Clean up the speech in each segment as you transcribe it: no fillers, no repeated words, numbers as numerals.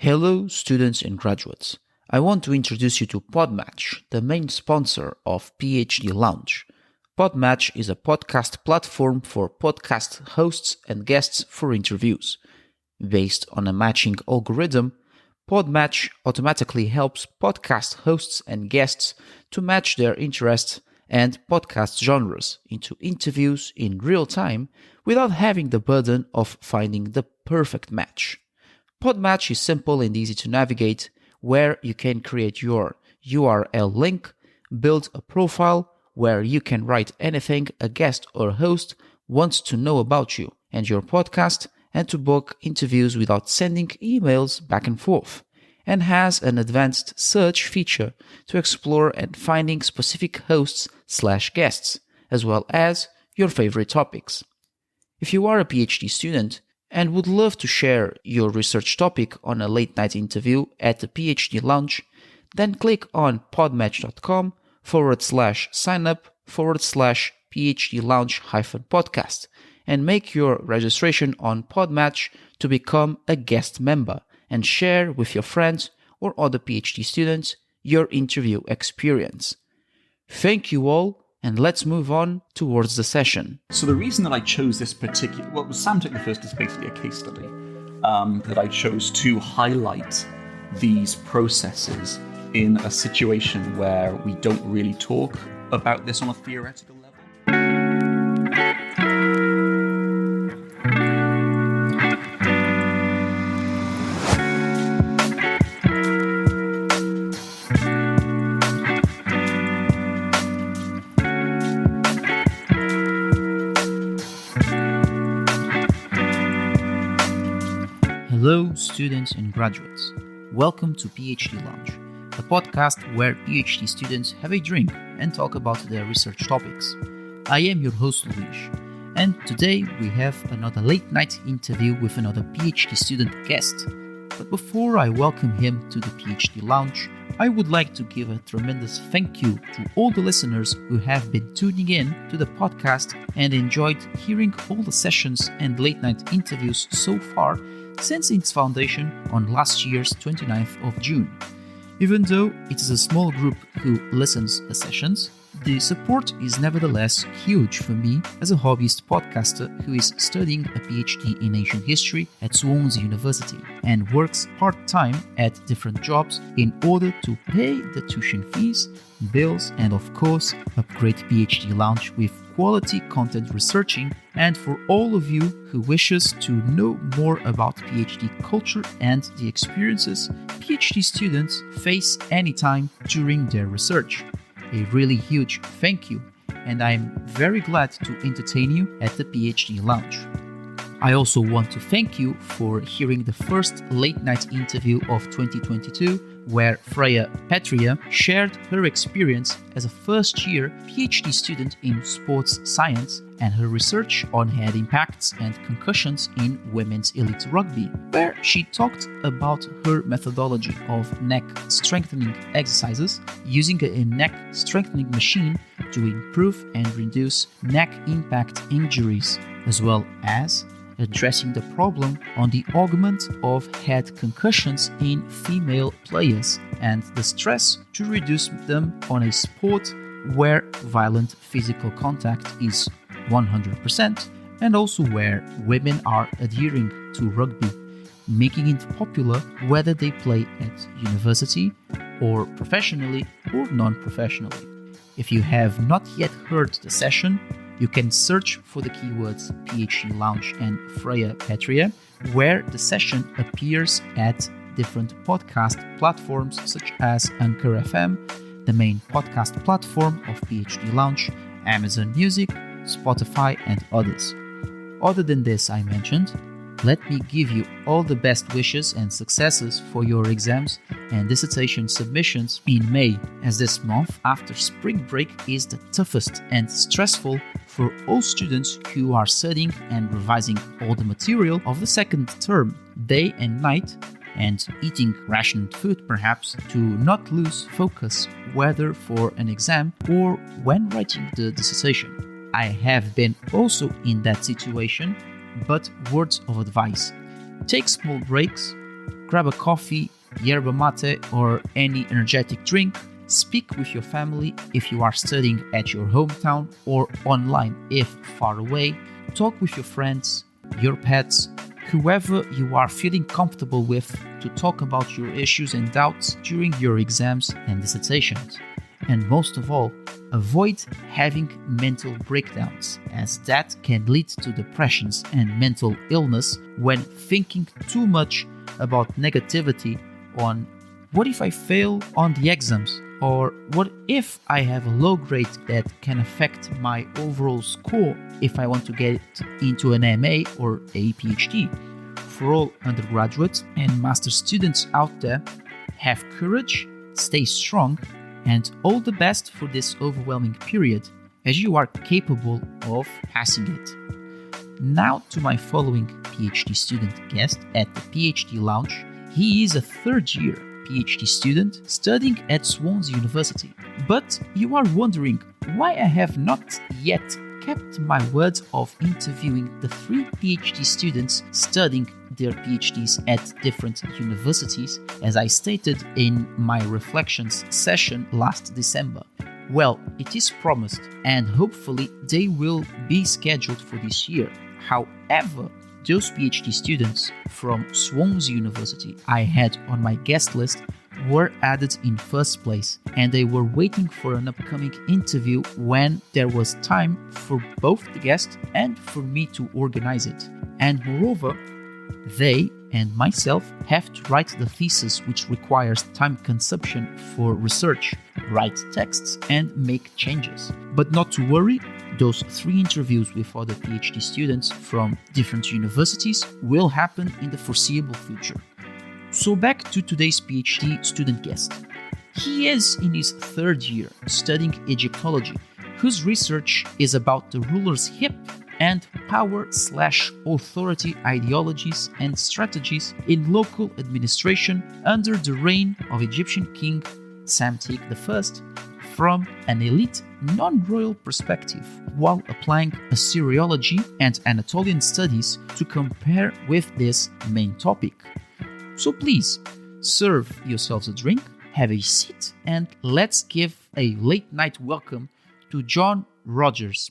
Hello, students and graduates. I want to introduce you to Podmatch, the main sponsor of PhD Lounge. Podmatch is a podcast platform for podcast hosts and guests for interviews. Based on a matching algorithm, Podmatch automatically helps podcast hosts and guests to match their interests and podcast genres into interviews in real time without having the burden of finding the perfect match. Podmatch is simple and easy to navigate, where you can create your URL link, build a profile where you can write anything a guest or host wants to know about you and your podcast, and to book interviews without sending emails back and forth, and has an advanced search feature to explore and finding specific hosts/guests, as well as your favorite topics. If you are a PhD student and would love to share your research topic on a late-night interview at the PhD Lounge, then click on podmatch.com/signup/PhD Lounge-podcast and make your registration on Podmatch to become a guest member and share with your friends or other PhD students your interview experience. Thank you all, and let's move on towards the session. So the reason that I chose this particular, Psamtik I is basically a case study that I chose to highlight these processes in a situation where we don't really talk about this on a theoretical level. Hello, students and graduates. Welcome to PhD Lounge, a podcast where PhD students have a drink and talk about their research topics. I am your host, Luis, and today we have another late-night interview with another PhD student guest. But before I welcome him to the PhD Lounge, I would like to give a tremendous thank you to all the listeners who have been tuning in to the podcast and enjoyed hearing all the sessions and late-night interviews so far since its foundation on last year's 29th of June. Even though it is a small group who listens to sessions, the support is nevertheless huge for me as a hobbyist podcaster who is studying a PhD in ancient history at Swansea University and works part-time at different jobs in order to pay the tuition fees, bills, and of course upgrade PhD Lounge with quality content researching, and for all of you who wishes to know more about PhD culture and the experiences PhD students face anytime during their research. A really huge thank you, and I'm very glad to entertain you at the PhD Lounge. I also want to thank you for hearing the first late-night interview of 2022, where Freya Petria shared her experience as a first-year PhD student in sports science and her research on head impacts and concussions in women's elite rugby, where she talked about her methodology of neck strengthening exercises using a neck strengthening machine to improve and reduce neck impact injuries, as well as addressing the problem on the augment of head concussions in female players and the stress to reduce them on a sport where violent physical contact is 100% and also where women are adhering to rugby, making it popular whether they play at university or professionally or non-professionally. If you have not yet heard the session, you can search for the keywords PhD Lounge and Freya Petria, where the session appears at different podcast platforms such as Anchor FM, the main podcast platform of PhD Lounge, Amazon Music, Spotify, and others. Other than this I mentioned, let me give you all the best wishes and successes for your exams and dissertation submissions in May, as this month after spring break is the toughest and stressful for all students who are studying and revising all the material of the second term, day and night, and eating rationed food perhaps to not lose focus whether for an exam or when writing the dissertation. I have been also in that situation, but words of advice: take small breaks, grab a coffee, yerba mate, or any energetic drink. Speak with your family if you are studying at your hometown or online if far away. Talk with your friends, your pets, whoever you are feeling comfortable with to talk about your issues and doubts during your exams and dissertations. And most of all, avoid having mental breakdowns, as that can lead to depressions and mental illness when thinking too much about negativity on what if I fail on the exams, or what if I have a low grade that can affect my overall score if I want to get into an MA or a PhD. For all undergraduates and master students out there, have courage, stay strong, and all the best for this overwhelming period, as you are capable of passing it. Now to my following PhD student guest at the PhD Lounge. He is a third-year PhD student studying at Swansea University. But you are wondering why I have not yet kept my word of interviewing the 3 PhD students studying their PhDs at different universities, as I stated in my reflections session last December. Well, it is promised, and hopefully they will be scheduled for this year. However, those PhD students from Swansea University I had on my guest list were added in first place, and they were waiting for an upcoming interview when there was time for both the guest and for me to organize it. And moreover, they and myself have to write the thesis, which requires time consumption for research, write texts, and make changes. But not to worry, those 3 interviews with other PhD students from different universities will happen in the foreseeable future. So back to today's PhD student guest. He is in his 3rd year studying Egyptology, whose research is about the ruler's hip and power/authority ideologies and strategies in local administration under the reign of Egyptian King Psamtik I from an elite non-royal perspective, while applying Assyriology and Anatolian studies to compare with this main topic. So please, serve yourselves a drink, have a seat, and let's give a late night welcome to John Rogers.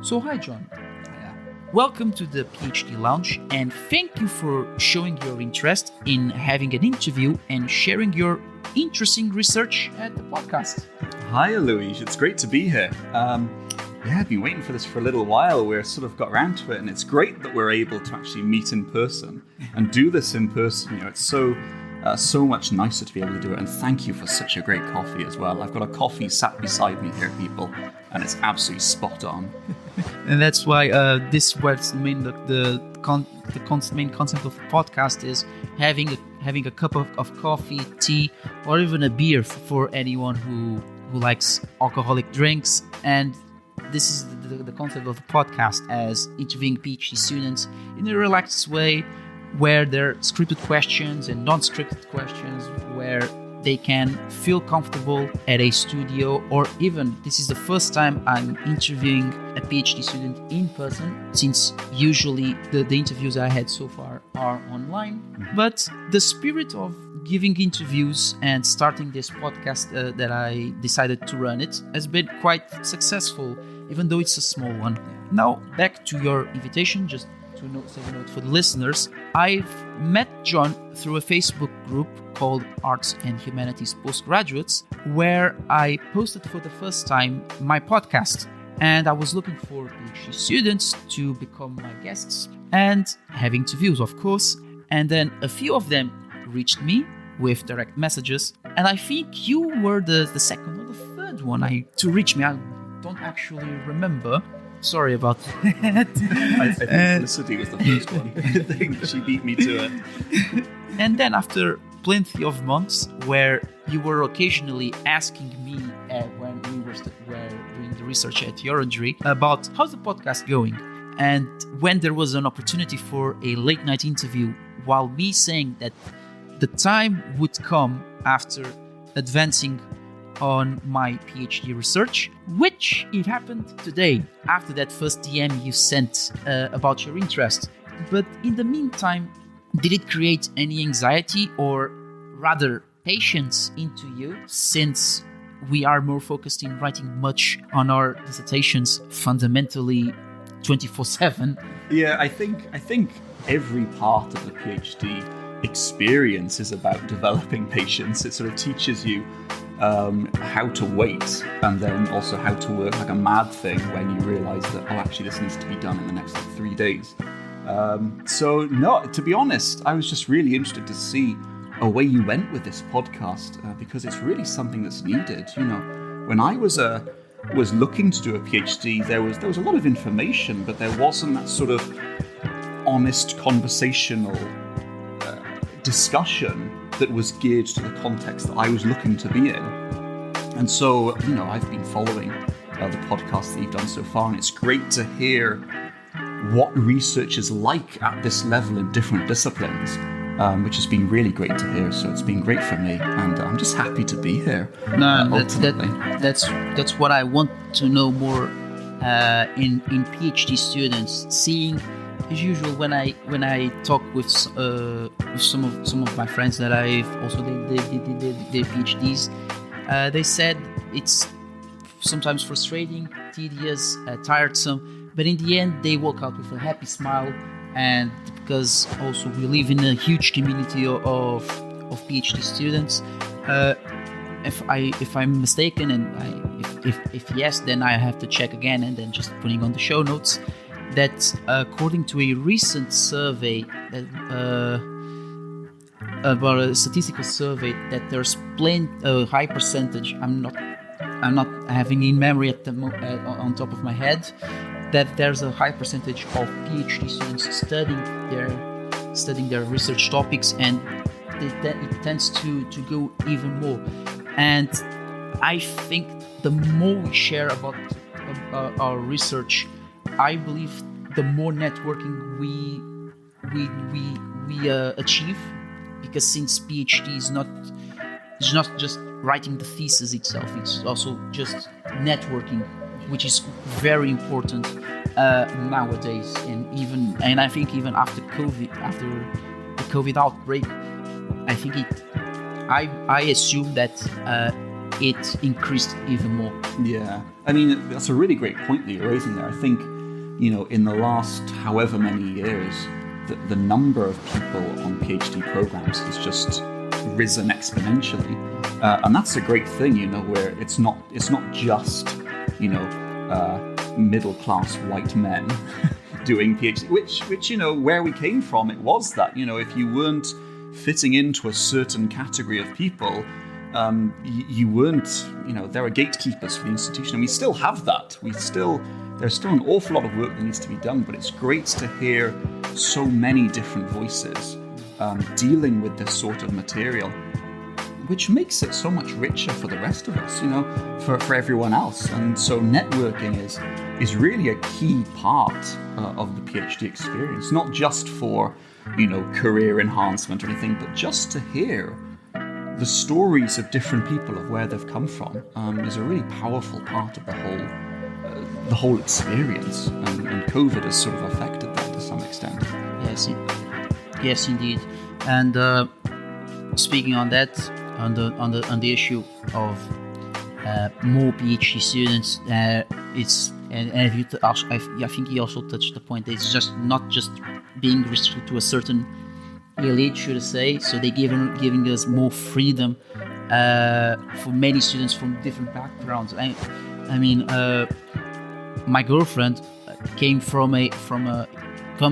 So hi John, welcome to the PhD Lounge, and thank you for showing your interest in having an interview and sharing your interesting research at the podcast. Hi Louise, it's great to be here. I've been waiting for this for a little while. We're sort of got around to it, and it's great that we're able to actually meet in person and do this in person. It's so much nicer to be able to do it, and thank you for such a great coffee as well. I've got a coffee sat beside me here, people, and it's absolutely spot on. And that's why this was the main concept of the podcast is having a cup of coffee, tea, or even a beer for anyone who likes alcoholic drinks. And this is the concept of the podcast, as interviewing PhD students in a relaxed way, where there are scripted questions and non-scripted questions, where they can feel comfortable at a studio, or even this is the first time I'm interviewing a PhD student in person, since usually the interviews I had so far are online. Mm-hmm. But the spirit of giving interviews and starting this podcast that I decided to run it has been quite successful, even though it's a small one. Now back to your invitation, just to save a note for the listeners. I've met John through a Facebook group called Arts and Humanities Postgraduates, where I posted for the first time my podcast. And I was looking for PhD students to become my guests and have interviews, of course. And then a few of them reached me with direct messages. And I think you were the second or the third one to reach me. I don't actually remember. Sorry about that. I think Felicity was the first one. I think she beat me to it. And then after plenty of months where you were occasionally asking me when we were doing the research at Eurodry about how's the podcast going, and when there was an opportunity for a late night interview, while me saying that the time would come after advancing on my PhD research, which it happened today after that first DM you sent about your interest. But in the meantime, did it create any anxiety or rather patience into you, since we are more focused in writing much on our dissertations fundamentally 24/7? Yeah, I think every part of the PhD experience is about developing patience. It sort of teaches you how to wait, and then also how to work like a mad thing when you realize that, oh, actually this needs to be done in the next 3 days. So no, to be honest, I was just really interested to see where you went with this podcast, because it's really something that's needed. You know, when I was looking to do a PhD, there was a lot of information, but there wasn't that sort of honest conversational discussion that was geared to the context that I was looking to be in. And so, you know, I've been following the podcast that you've done so far, and it's great to hear what research is like at this level in different disciplines, which has been really great to hear. So it's been great for me, and I'm just happy to be here. No, that's what I want to know more in PhD students. Seeing, as usual, when I talk with some of my friends that I've also did PhDs, they said it's sometimes frustrating, tedious, tiresome, but in the end they walk out with a happy smile. And because also we live in a huge community of PhD students, if I'm mistaken, and if yes, then I have to check again, and then just putting on the show notes that according to a recent survey about a statistical survey, that there's a high percentage. I'm not having in memory on top of my head, that there's a high percentage of PhD students studying their research topics, and it tends to go even more. And I think the more we share about our research, I believe the more networking we achieve, because since PhD is not just writing the thesis itself, it's also just networking, which is very important nowadays, and I think even after the COVID outbreak, I think I assume that it increased even more. Yeah, I mean, that's a really great point that you're raising there. I think, you know, in the last however many years, the number of people on PhD programs has just risen exponentially, and that's a great thing, you know, where it's not just, you know, middle-class white men doing PhD, which, you know, where we came from, it was that, you know, if you weren't fitting into a certain category of people, you weren't, you know, there are gatekeepers for the institution, and we still have that. There's still an awful lot of work that needs to be done, but it's great to hear so many different voices dealing with this sort of material, which makes it so much richer for the rest of us, you know, for everyone else. And so networking is really a key part of the PhD experience, not just for, you know, career enhancement or anything, but just to hear the stories of different people, of where they've come from, is a really powerful part of the whole experience. And COVID has sort of affected that to some extent. Yes, indeed. And speaking on that, on the issue of more PhD students, I think you also touched the point that it's just not just being restricted to a certain elite, should I say. So they're giving us more freedom for many students from different backgrounds. I mean, my girlfriend comes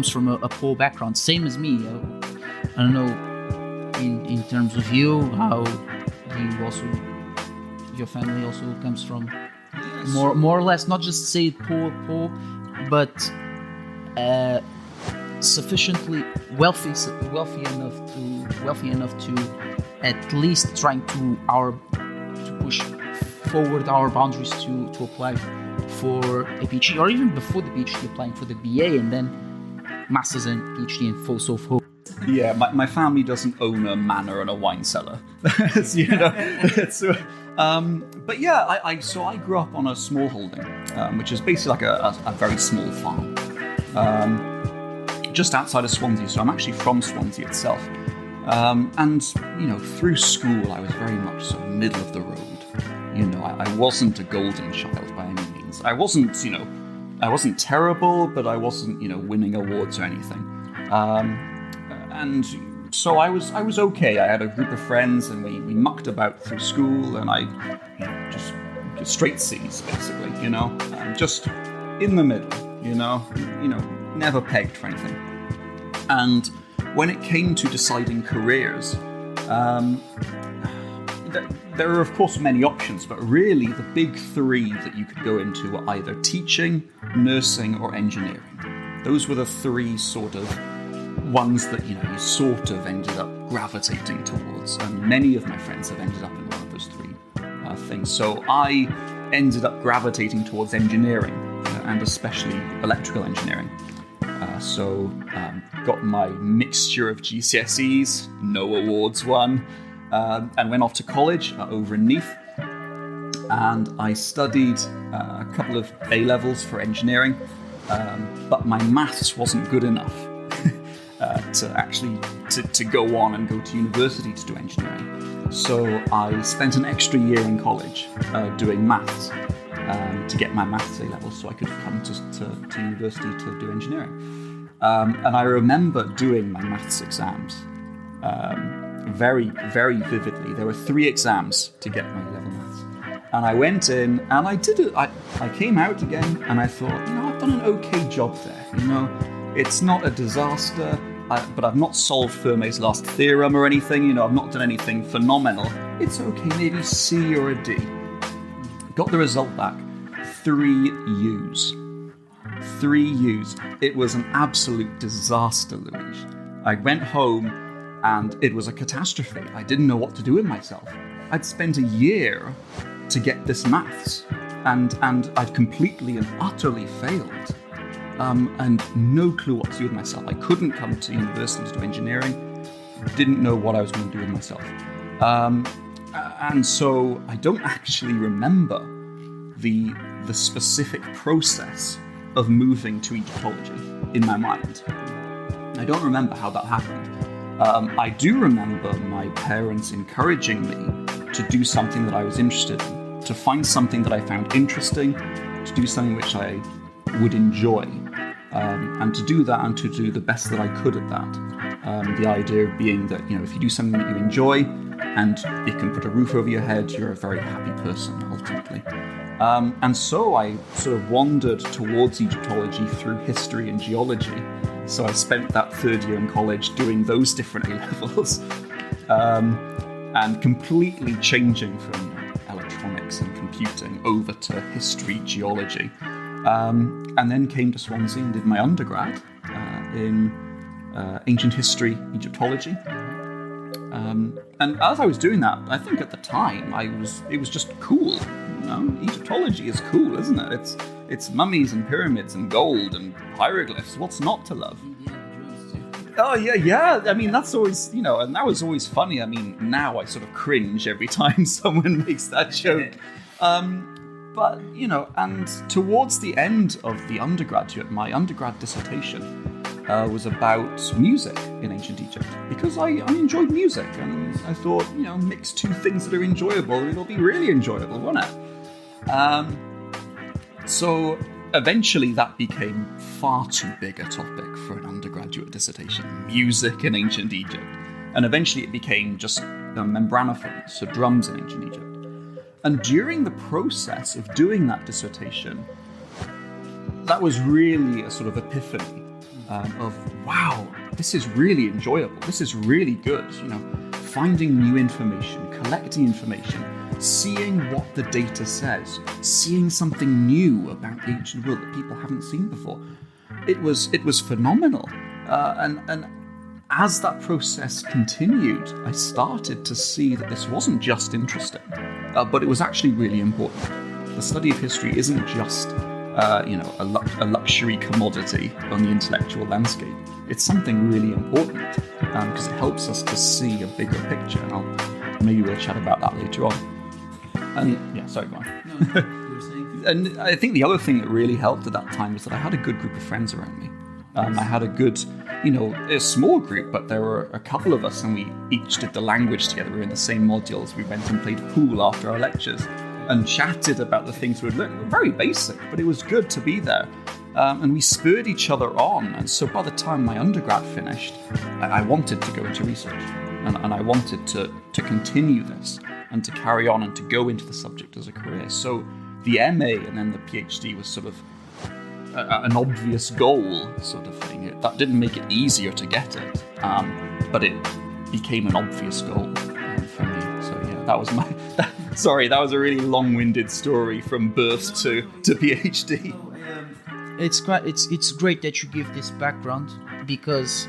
from a poor background, same as me. I don't know, in terms of you, how your family also comes from more or less, not just say poor, but sufficiently wealthy enough to at least trying to push forward our boundaries to apply for a PhD, or even before the PhD, applying for the BA and then Masters and PhD and so forth. Yeah, my family doesn't own a manor and a wine cellar. You know, but yeah, I grew up on a small holding, which is basically like a very small farm, just outside of Swansea. So I'm actually from Swansea itself, and you know, through school I was very much sort of middle of the road. You know, I wasn't a golden child by any means. I wasn't terrible, but I wasn't, you know, winning awards or anything. And so I was okay. I had a group of friends, and we mucked about through school, and I just straight C's basically. You know, just in the middle. You know, never pegged for anything. And when it came to deciding careers, there are of course many options, but really the big three that you could go into were either teaching, nursing, or engineering. Those were the three sort of ones that, you know, you sort of ended up gravitating towards, and many of my friends have ended up in one of those three things. So I ended up gravitating towards engineering, and especially electrical engineering. So got my mixture of GCSEs, no awards won, and went off to college over in Neath, and I studied a couple of A-levels for engineering, but my maths wasn't good enough to go on and go to university to do engineering. So I spent an extra year in college doing maths to get my maths A-level, so I could come to university to do engineering. And I remember doing my maths exams very, very vividly. There were 3 exams to get my level maths. And I went in and I did it. I came out again and I thought, you know, I've done an okay job there. You know, it's not a disaster, but I've not solved Fermat's last theorem or anything. You know, I've not done anything phenomenal. It's okay, maybe C or a D. Got the result back. 3 U's. 3 U's. It was an absolute disaster, Louise. I went home and it was a catastrophe. I didn't know what to do with myself. I'd spent a year to get this maths, and I'd completely and utterly failed, and no clue what to do with myself. I couldn't come to university to do engineering, didn't know what I was going to do with myself. And so I don't actually remember the specific process of moving to Egyptology in my mind. I don't remember how that happened. I do remember my parents encouraging me to do something that I was interested in, to find something that I found interesting, to do something which I would enjoy, and to do that and to do the best that I could at that. The idea being that, you know, if you do something that you enjoy and it can put a roof over your head, you're a very happy person, ultimately. And so I sort of wandered towards Egyptology through history and geology. So I spent that 3rd year in college doing those different A-levels, and completely changing from electronics and computing over to history, geology. And then came to Swansea and did my undergrad in ancient history, Egyptology. And as I was doing that, I think at the time it was just cool. You know, Egyptology is cool, isn't it? It's mummies and pyramids and gold and hieroglyphs. What's not to love? Oh yeah. I mean, that's always, you know, and that was always funny. I mean, now I sort of cringe every time someone makes that joke. But, you know, and towards the end of the undergraduate, my undergrad dissertation was about music in ancient Egypt, because I enjoyed music, and I thought, you know, mix 2 things that are enjoyable and it'll be really enjoyable, won't it? So eventually that became far too big a topic for an undergraduate dissertation, music in ancient Egypt. And eventually it became just membranophones, so drums in ancient Egypt. And during the process of doing that dissertation, that was really a sort of epiphany of, wow, this is really enjoyable, this is really good, you know, finding new information, collecting information, seeing what the data says, seeing something new about the ancient world that people haven't seen before. It was phenomenal. And as that process continued, I started to see that this wasn't just interesting, but it was actually really important. The study of history isn't just a luxury commodity on the intellectual landscape. It's something really important because it helps us to see a bigger picture. And maybe we'll chat about that later on. And yeah, sorry, go on. No, you were saying. And I think the other thing that really helped at that time was that I had a good group of friends around me. I had a good, a small group, but there were a couple of us, and we each did the language together. We were in the same modules. We went and played pool after our lectures and chatted about the things we'd learned. They were very basic, but it was good to be there. And we spurred each other on. And so by the time my undergrad finished, I wanted to go into research. And I wanted to continue this and to carry on and to go into the subject as a career. So the MA and then the PhD was sort of an obvious goal sort of thing. That didn't make it easier to get it, but it became an obvious goal for me. So yeah, that was sorry, that was a really long-winded story from birth to PhD. It's great that you give this background, because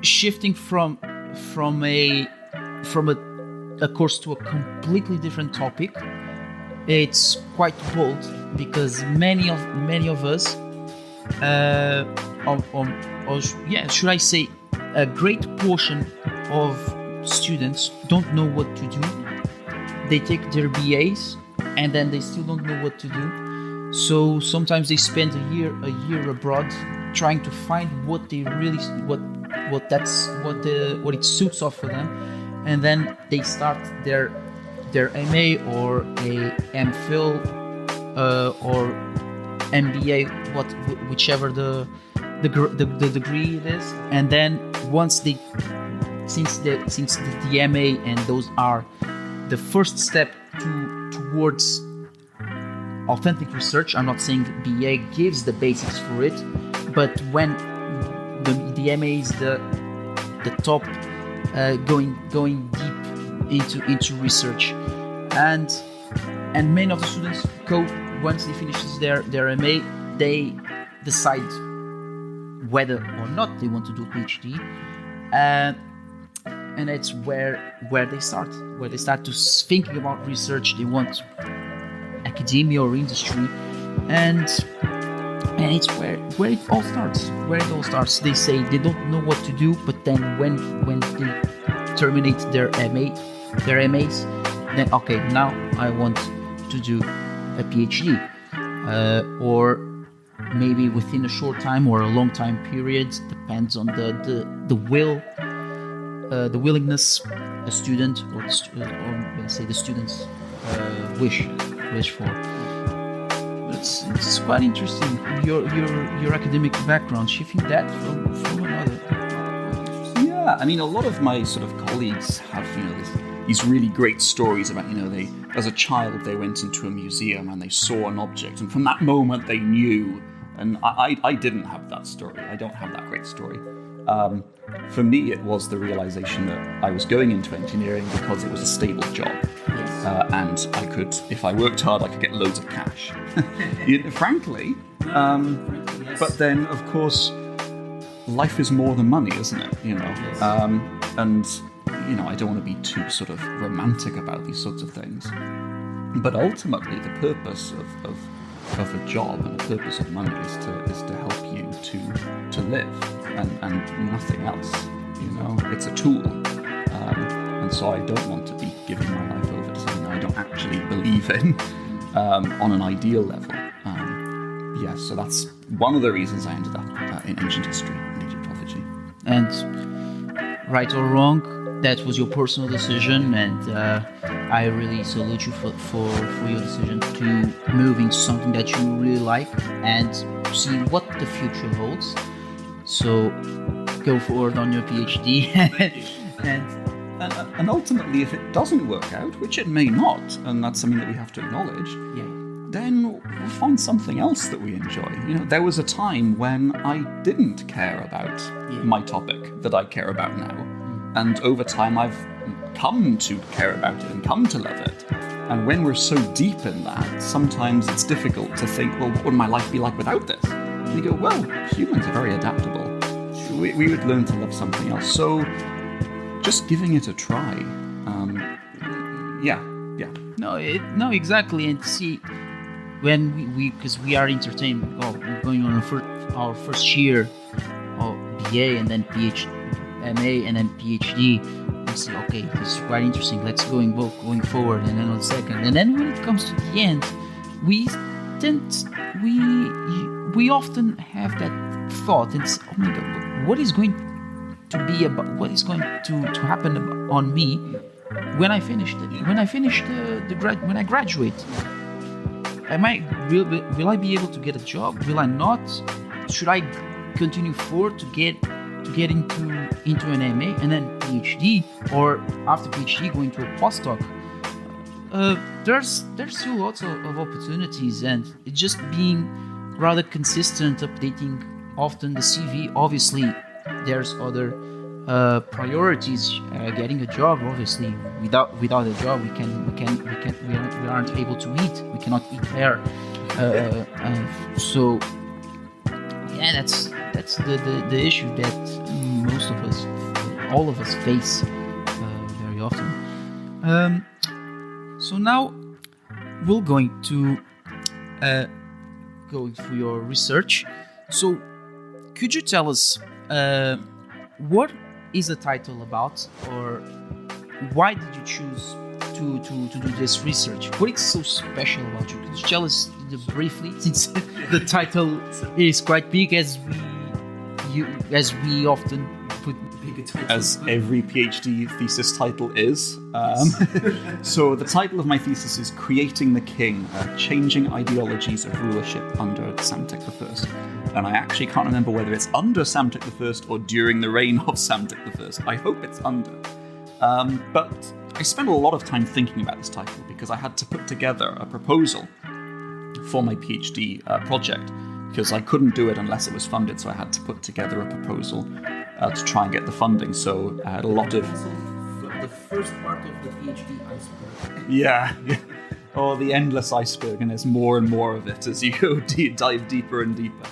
shifting from a course to a completely different topic, it's quite bold, because many of us, should I say, a great portion of students don't know what to do. They take their BAs and then they still don't know what to do. So sometimes they spend a year abroad trying to find what they really what it suits off for them, and then they start their MA or a MPhil or MBA, whichever the degree it is, and then once since the MA and those are the first step towards authentic research. I'm not saying BA gives the basics for it, but when the MA is the top, going deep into research, and many of the students go, once they finish their MA, they decide whether or not they want to do a PhD, and it's where they start to thinking about research. They want academia or industry, and it's where it all starts. They say they don't know what to do, but then when they terminate their MAs, then okay, now I want to do a PhD, or maybe within a short time or a long time period, depends on the willingness a student or let's say the students wish for. It's quite interesting, your academic background, shifting that from another. Yeah, I mean, a lot of my sort of colleagues have these really great stories about they, as a child, they went into a museum and they saw an object, and from that moment they knew. And I didn't have that story. I don't have that great story. For me, it was the realization that I was going into engineering because it was a stable job. Yes. And I could, if I worked hard, I could get loads of cash. Frankly. Yes. But then, of course, life is more than money, isn't it? Yes. And I don't want to be too sort of romantic about these sorts of things. But ultimately, the purpose of a job and the purpose of money is to help you to live, and nothing else. It's a tool, and so I don't want to be giving my life over to something I don't actually believe in on an ideal level. So that's one of the reasons I ended up in ancient history and Egyptology. And right or wrong, that was your personal decision, and I really salute you for your decision to move into something that you really like and see what the future holds. So go forward on your PhD, and ultimately, if it doesn't work out, which it may not, and that's something that we have to acknowledge, then we'll find something else that we enjoy. There was a time when I didn't care about my topic that I care about now. And over time, I've come to care about it and come to love it. And when we're so deep in that, sometimes it's difficult to think, well, what would my life be like without this? And you go, well, humans are very adaptable. We would learn to love something else. So just giving it a try. Yeah. No, exactly. And see, when because we are entertained, we're going on our first year of BA and then MA and then PhD. We say, okay, this is quite interesting. Let's going forward, and then on the second, and then when it comes to the end, we often have that thought, and it's, oh my God, what is going to be about? What is going to happen on me when I finish when I graduate? Will I be able to get a job? Will I not? Should I continue forward to get into an MA and then PhD, or after PhD going to a postdoc? There's still lots of opportunities, and it's just being rather consistent, updating often the CV. Obviously, there's other priorities. Getting a job, obviously, without a job, we aren't able to eat. We cannot eat air. So yeah, that's the issue that most of us, all of us, face very often. So now we're going to go through your research. So could you tell us what is the title about, or why did you choose to do this research? What is so special about you? Could you tell us briefly, since the title is quite big, as we often put big titles, as every PhD thesis title is. So the title of my thesis is "Creating the King: Changing Ideologies of Rulership under Psamtik I." And I actually can't remember whether it's under Psamtik I or during the reign of Psamtik I. I hope it's under. But I spent a lot of time thinking about this title because I had to put together a proposal for my PhD project, because I couldn't do it unless it was funded, so I had to put together a proposal to try and get the funding. So I had a lot of... The first part of the PhD iceberg. Yeah. Oh, the endless iceberg, and there's more and more of it as you go dive deeper and deeper.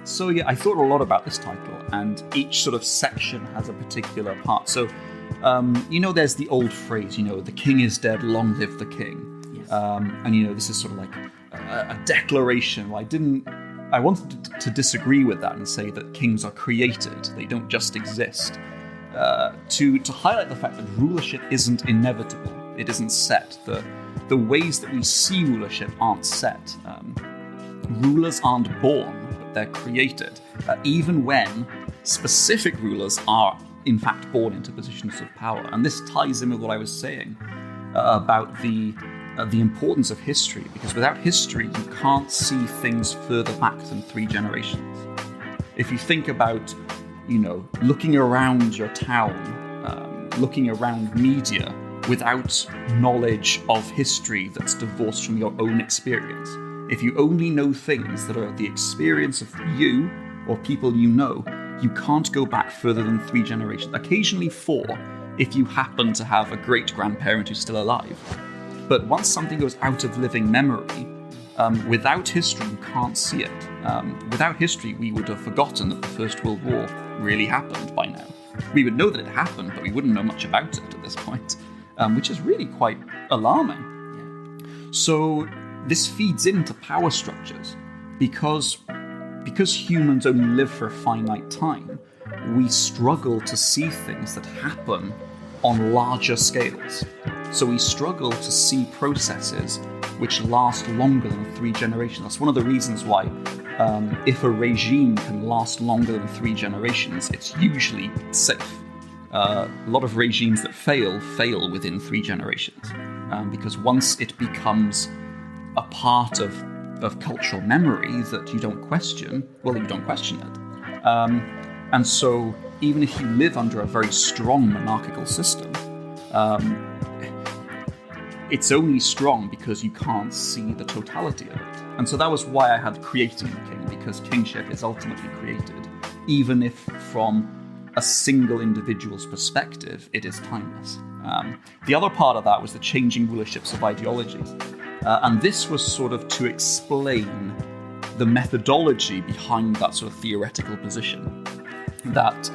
So yeah, I thought a lot about this title, and each sort of section has a particular part. So, there's the old phrase, the king is dead, long live the king. Yes. And this is sort of like a declaration. Well, I wanted to disagree with that and say that kings are created. They don't just exist. To highlight the fact that rulership isn't inevitable. It isn't set. The ways that we see rulership aren't set. Rulers aren't born, but they're created. Even when specific rulers are in fact born into positions of power. And this ties in with what I was saying about the importance of history, because without history you can't see things further back than 3 generations. If you think about, looking around your town, looking around media without knowledge of history that's divorced from your own experience, if you only know things that are the experience of you or people you can't go back further than 3 generations. Occasionally 4, if you happen to have a great-grandparent who's still alive. But once something goes out of living memory, without history, you can't see it. Without history, we would have forgotten that the First World War really happened by now. We would know that it happened, but we wouldn't know much about it at this point, which is really quite alarming. Yeah. So this feeds into power structures, because humans only live for a finite time, we struggle to see things that happen on larger scales. So we struggle to see processes which last longer than 3 generations. That's one of the reasons why if a regime can last longer than 3 generations, it's usually safe. A lot of regimes that fail within 3 generations, because once it becomes a part of cultural memory that you don't question, well, you don't question it. And so even if you live under a very strong monarchical system, it's only strong because you can't see the totality of it. And so that was why I had Creating the King, because kingship is ultimately created, even if from a single individual's perspective, it is timeless. The other part of that was the changing rulerships of ideologies. And this was sort of to explain the methodology behind that sort of theoretical position, that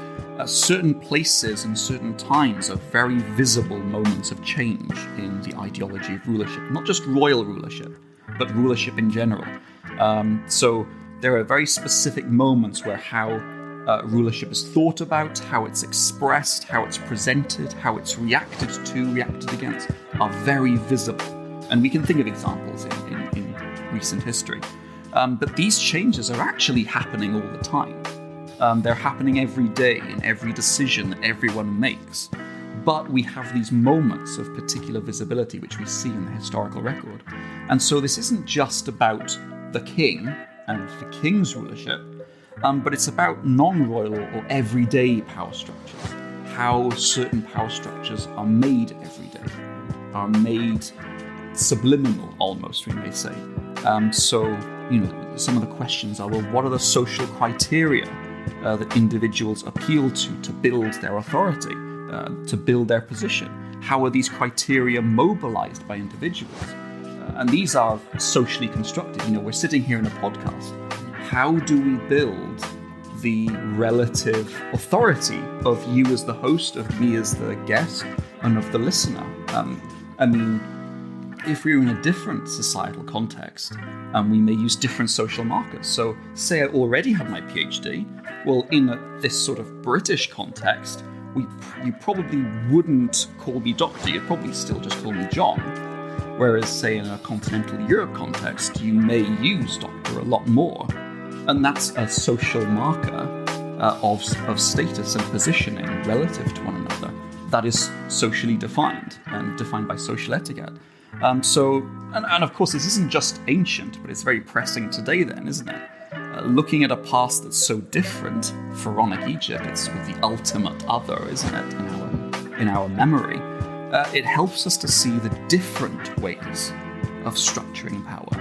certain places and certain times are very visible moments of change in the ideology of rulership, not just royal rulership, but rulership in general. So there are very specific moments where how rulership is thought about, how it's expressed, how it's presented, how it's reacted to, reacted against, are very visible. And we can think of examples in recent history. But these changes are actually happening all the time. They're happening every day in every decision that everyone makes. But we have these moments of particular visibility which we see in the historical record. And so this isn't just about the king and the king's rulership, but it's about non-royal or everyday power structures. How certain power structures are made every day, are made subliminal almost, we may say. So, some of the questions are, well, what are the social criteria that individuals appeal to build their authority, to build their position? How are these criteria mobilized by individuals? And these are socially constructed. We're sitting here in a podcast. How do we build the relative authority of you as the host, of me as the guest, and of the listener? If we're in a different societal context, we may use different social markers. So, say I already have my PhD, well, in this sort of British context, you probably wouldn't call me doctor, you'd probably still just call me John. Whereas, say, in a continental Europe context, you may use doctor a lot more. And that's a social marker of status and positioning relative to one another that is socially defined and defined by social etiquette. And of course, this isn't just ancient, but it's very pressing today then, isn't it? Looking at a past that's so different, pharaonic Egypt, it's with the ultimate other, isn't it, in our memory. It helps us to see the different ways of structuring power.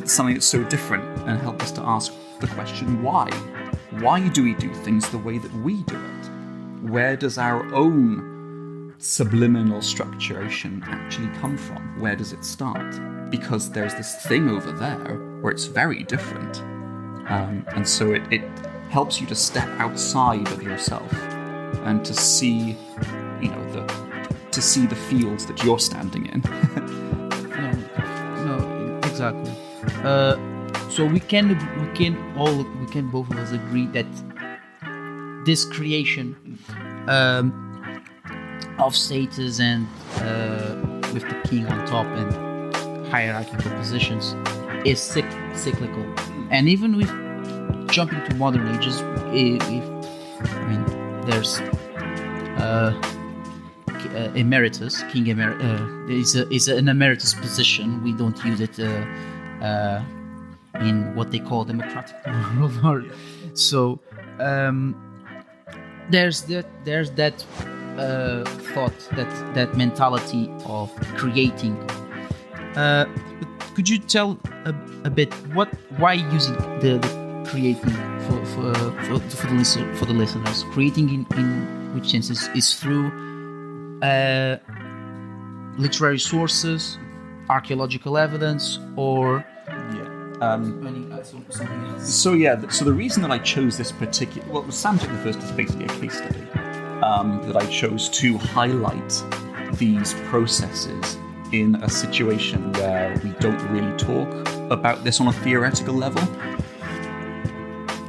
Something that's so different, and help us to ask the question, why? Why do we do things the way that we do it? Where does our own subliminal structuration actually come from? Where does it start? Because there's this thing over there where it's very different. And so it helps you to step outside of yourself and to see, to see the fields that you're standing in. No, exactly. So we can both of us agree that this creation of status and with the king on top and hierarchical positions is cyclical. And even with jumping to modern ages, there's emeritus, king emeritus is an emeritus position. We don't use it in what they call democratic rule. So there's that thought, that mentality of creating. But could you tell a bit why using the creating for the listeners? Creating in which sense is through literary sources, archaeological evidence, or something else? So the reason that I chose this particular, Psamtik I is basically a case study that I chose to highlight these processes in a situation where we don't really talk about this on a theoretical level.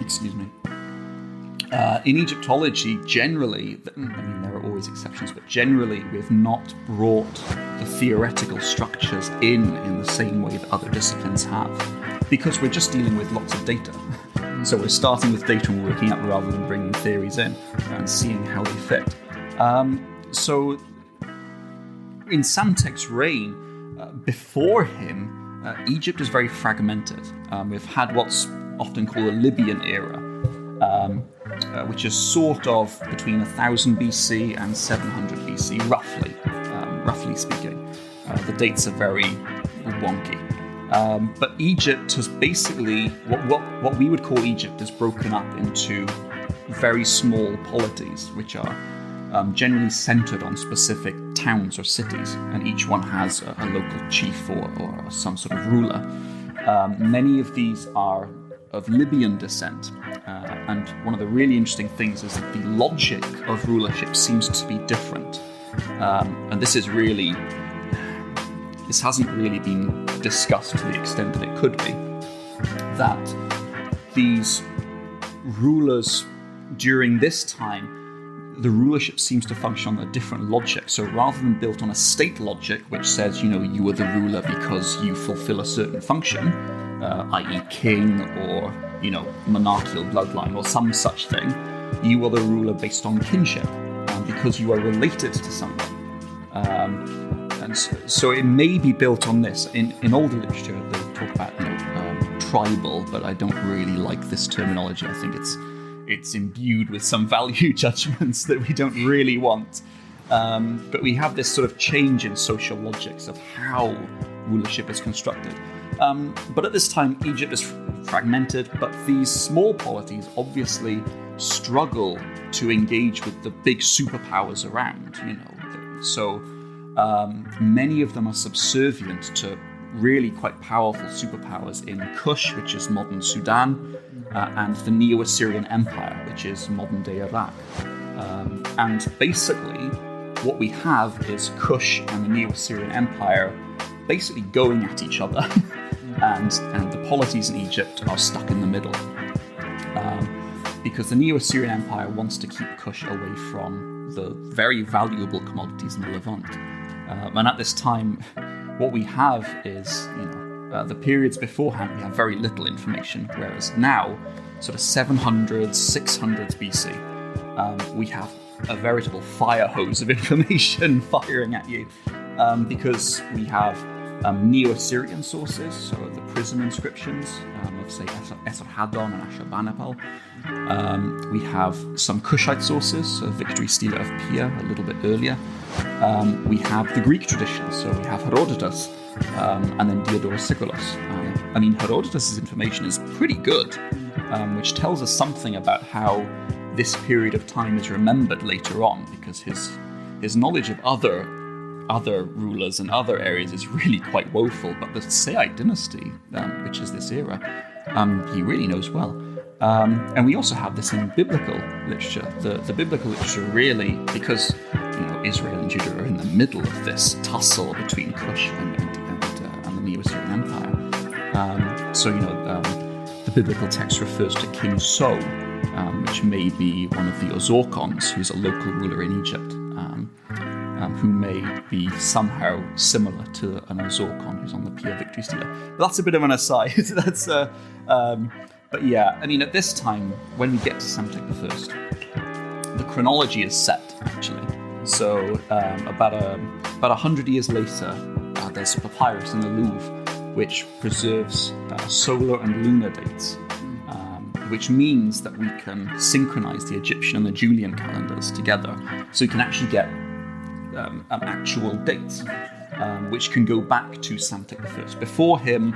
Excuse me. In Egyptology, generally, there are always exceptions, but generally we've not brought the theoretical structures in the same way that other disciplines have, because we're just dealing with lots of data. So we're starting with data and working out rather than bringing theories in and seeing how they fit. So in Psamtik's reign, before him, Egypt is very fragmented. We've had what's often called a Libyan era, which is sort of between 1000 BC and 700 BC, roughly speaking. The dates are very wonky. But Egypt has basically, what we would call Egypt is broken up into very small polities, which are generally centered on specific towns or cities, and each one has a local chief or some sort of ruler. Many of these are of Libyan descent, and one of the really interesting things is that the logic of rulership seems to be different. And this hasn't really been discussed to the extent that it could be, that these rulers during this time, the rulership seems to function on a different logic. So rather than built on a state logic, which says, you are the ruler because you fulfill a certain function, i.e. king or, monarchical bloodline or some such thing, you are the ruler based on kinship, because you are related to someone. And so it may be built on this. In older literature, they talk about, tribal, but I don't really like this terminology. I think it's imbued with some value judgments that we don't really want. But we have this sort of change in social logics of how rulership is constructed. But at this time, Egypt is fragmented, but these small polities obviously struggle to engage with the big superpowers around, So many of them are subservient to really quite powerful superpowers in Kush, which is modern Sudan, and the Neo-Assyrian Empire, which is modern-day Iraq. And basically, what we have is Kush and the Neo-Assyrian Empire basically going at each other, and the polities in Egypt are stuck in the middle. Because the Neo-Assyrian Empire wants to keep Kush away from the very valuable commodities in the Levant. And at this time, what we have is, the periods beforehand, we have very little information, whereas now, sort of 700s, 600s BC, we have a veritable fire hose of information firing at you, because we have Neo-Assyrian sources, so the prison inscriptions of, say, Esarhaddon and Ashurbanipal. We have some Kushite sources, so Victory Stela of Pia a little bit earlier. We have the Greek traditions, so we have Herodotus, and then Diodorus Siculus. Herodotus' information is pretty good, which tells us something about how this period of time is remembered later on, because his knowledge of other rulers and other areas is really quite woeful. But the Saite Dynasty, which is this era, he really knows well. And we also have this in biblical literature. The biblical literature really, because Israel and Judah are in the middle of this tussle between Kush and the Neo-Assyrian Empire. The biblical text refers to King So, which may be one of the Ozorkons, who's a local ruler in Egypt, who may be somehow similar to an Ozorkon who's on the Pia Victory Stela. But that's a bit of an aside. But yeah, at this time, when we get to Psamtik I, the chronology is set, actually. So about 100 years later, there's a papyrus in the Louvre which preserves solar and lunar dates, which means that we can synchronize the Egyptian and the Julian calendars together. So we can actually get actual dates, which can go back to Psamtik I. Before him,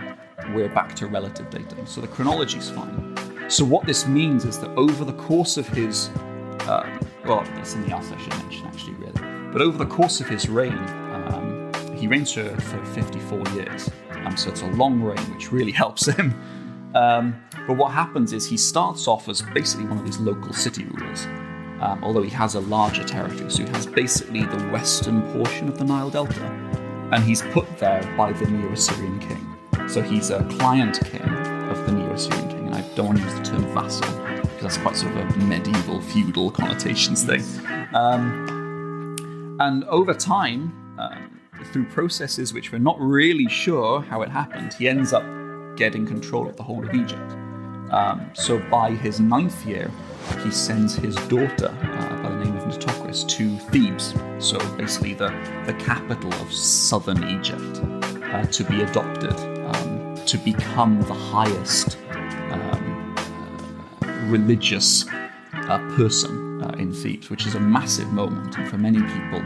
we're back to relative dating. So the chronology is fine. So what this means is that over the course of his, that's something else I should mention actually, really. But over the course of his reign, he reigns for 54 years. So it's a long reign, which really helps him. But what happens is he starts off as basically one of these local city rulers, although he has a larger territory. So he has basically the western portion of the Nile Delta, and he's put there by the Neo-Assyrian king. So he's a client king of the Neo-Assyrian king, and I don't want to use the term vassal, because that's quite sort of a medieval feudal connotations thing. And over time, through processes which we're not really sure how it happened, he ends up getting control of the whole of Egypt. So by his 9th year, he sends his daughter by the name of Nitocris to Thebes, so basically the capital of southern Egypt, to be adopted, to become the highest religious person in Thebes, which is a massive moment. And for many people,